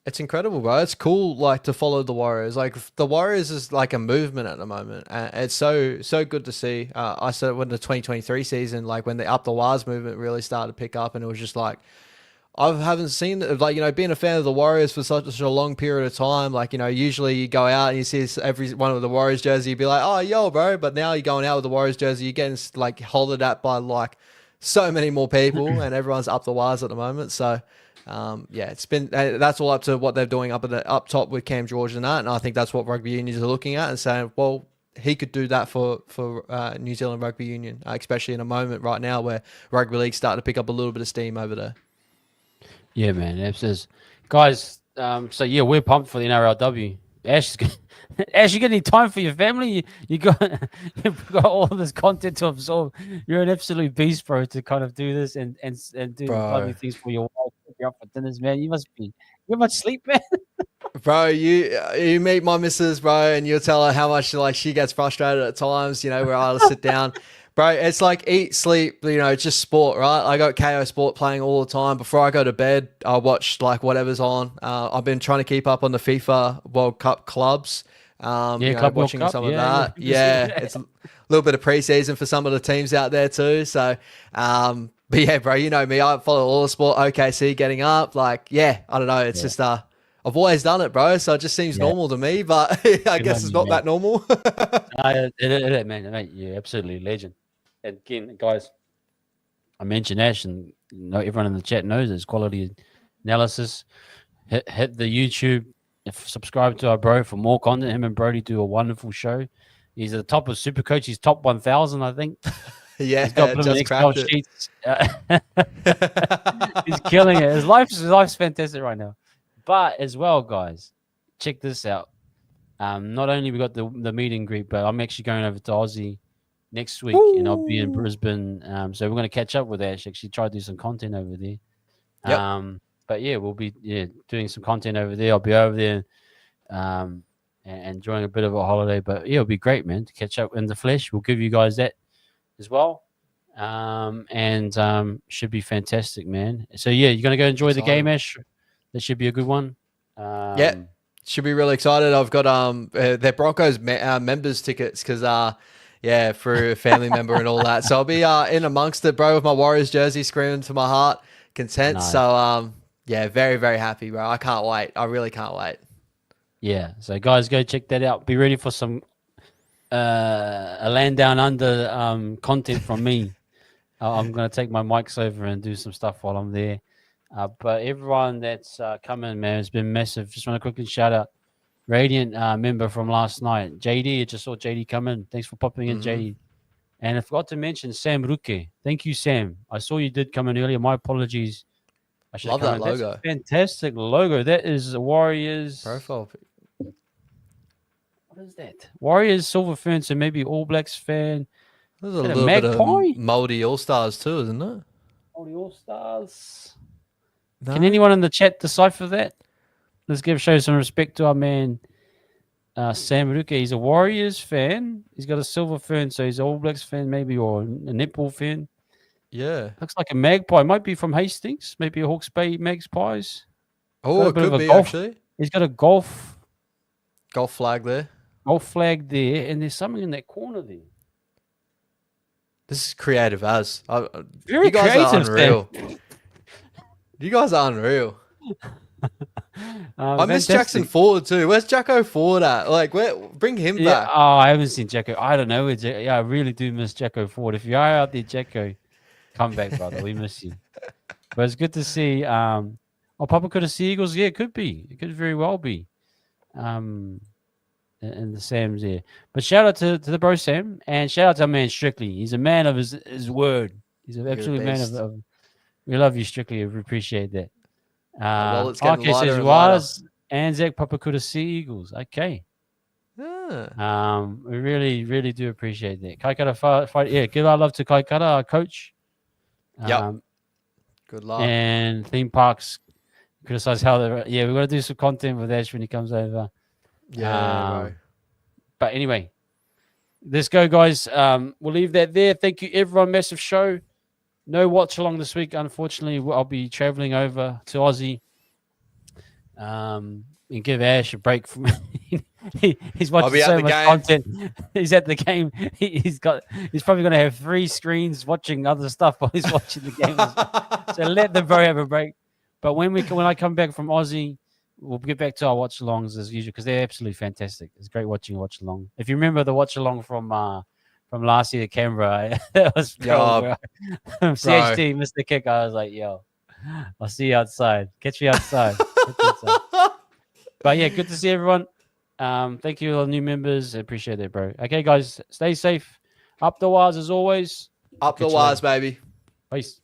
It's incredible, bro. It's cool, like, to follow the Warriors. Like, the Warriors is like a movement at the moment, and it's so good to see. I said when the 2023 season, like when the Up the Wars movement really started to pick up, and it was just like, I haven't seen, like, being a fan of the Warriors for such a long period of time. Like, usually you go out and you see every one of the Warriors jersey, you'd be like, oh, yo, bro. But now you're going out with the Warriors jersey, you're getting like hollered at by like so many more people, and everyone's Up the Wars at the moment. So. It's been that's all up to what they're doing up top with Cam George and that, and I think that's what rugby unions are looking at and saying, well, he could do that for New Zealand Rugby Union, especially in a moment right now where rugby league's starting to pick up a little bit of steam over there. Yeah, man. It says, guys. So yeah, we're pumped for the NRLW. Ash, you got any time for your family? You've got all this content to absorb. You're an absolute beast, bro, to kind of do this and do lovely things for your wife. You're up for dinners, man. You get much sleep, man. Bro, you meet my missus, bro, and you'll tell her how much like she gets frustrated at times. We're able to sit down. Bro, it's like eat, sleep, it's just sport, right? I got KO Sport playing all the time. Before I go to bed, I watch like whatever's on. I've been trying to keep up on the FIFA World Cup clubs. Watching some of that. Yeah, it's a little bit of preseason for some of the teams out there too. So, but yeah, bro, you know me. I follow all the sport. OKC getting up, like, I don't know. It's just I've always done it, bro. So it just seems normal to me, but I guess it's not that normal. Man, you're absolutely a legend. And again, guys, I mentioned Ash, and everyone in the chat knows it's quality analysis. Hit the YouTube. Subscribe to our bro for more content. Him and Brody do a wonderful show. He's at the top of Supercoach. He's top 1,000, I think. Yeah, he's got just Excel sheets. He's killing it. His life's fantastic right now. But as well, guys, check this out. Not only we got the meet and greet, but I'm actually going over to Aussie next week, and I'll be in Brisbane. So we're going to catch up with Ash. Actually, try to do some content over there. Yep. But yeah, we'll be doing some content over there. I'll be over there and enjoying a bit of a holiday. But yeah, it'll be great, man, to catch up in the flesh. We'll give you guys that as well. And should be fantastic, man. So yeah, you're going to go enjoy the game, Ash? That should be a good one. Should be really excited. I've got their Broncos members tickets because for a family member and all that. So I'll be in amongst it, bro, with my Warriors jersey screaming to my heart content. Nice. So very, very happy, bro. I can't wait. I really can't wait. Yeah. So guys, go check that out. Be ready for some a land down under content from me. I'm going to take my mics over and do some stuff while I'm there. But everyone that's coming, man, it's been massive. Just want to quickly shout out Radiant member from last night, JD. I just saw JD come in. Thanks for popping in, JD. And I forgot to mention Sam Ruke. Thank you, Sam. I saw you did come in earlier. My apologies. I should Love have that come in. That's logo. a fantastic logo. That is the Warriors. Profile. What is that? Warriors Silver Fern, so maybe All Blacks fan. There's Is a that little bit magpie? of Moldy All Stars too, isn't it? All Stars. No? Can anyone in the chat decipher that? Let's show some respect to our man Sam Ruke. He's a Warriors fan. He's got a Silver Fern, so he's an All Blacks fan, maybe, or a netball fan. Yeah. Looks like a magpie. Might be from Hastings. Maybe a Hawke's Bay Magpies. Oh, it could be golf. actually. He's got a golf Flag there. flag there, and there's something in that corner there. This is creative as. Very you guys creative, are unreal. You guys are unreal. I miss Jackson Ford too. Where's Jacko Ford at? Like, bring him back. Oh, I haven't seen Jacko. I don't know. Yeah, I really do miss Jacko Ford. If you are out there, Jacko, come back, brother. We miss you. But it's good to see. Papa could have seen Eagles. Yeah, it could be. It could very well be. And the Sam's there. But shout out to the bro Sam, and shout out to our man Strictly. He's a man of his word. He's an absolute man of. We love you, Strictly. We appreciate that. It's getting okay, lighter says and lighter. was Anzac Papa could have seen Eagles. Okay. Yeah. We really, really do appreciate that. Kaikara fight. Yeah, give our love to Kaikara, our coach. Yep. Good luck. And theme parks criticize how they're. Yeah, we've got to do some content with Ash when he comes over. Yeah. But anyway, let's go, guys. We'll leave that there. Thank you, everyone. Massive show. No watch along this week, unfortunately. I'll be traveling over to Aussie. And give Ash a break from. He's watching so much content. He's at the game. He's probably going to have 3 screens watching other stuff while he's watching the game. So let the bro have a break. But when I come back from Aussie, we'll get back to our watch alongs as usual because they're absolutely fantastic. It's great watching a watch along. If you remember the watch along from last year at Canberra, that was CHT missed the kick. I was like, yo, I'll see you outside. Catch me outside. But yeah, good to see everyone. Thank you, all the new members. I appreciate it, bro. Okay, guys, stay safe. Up the wires as always. Up the wires, baby. Peace.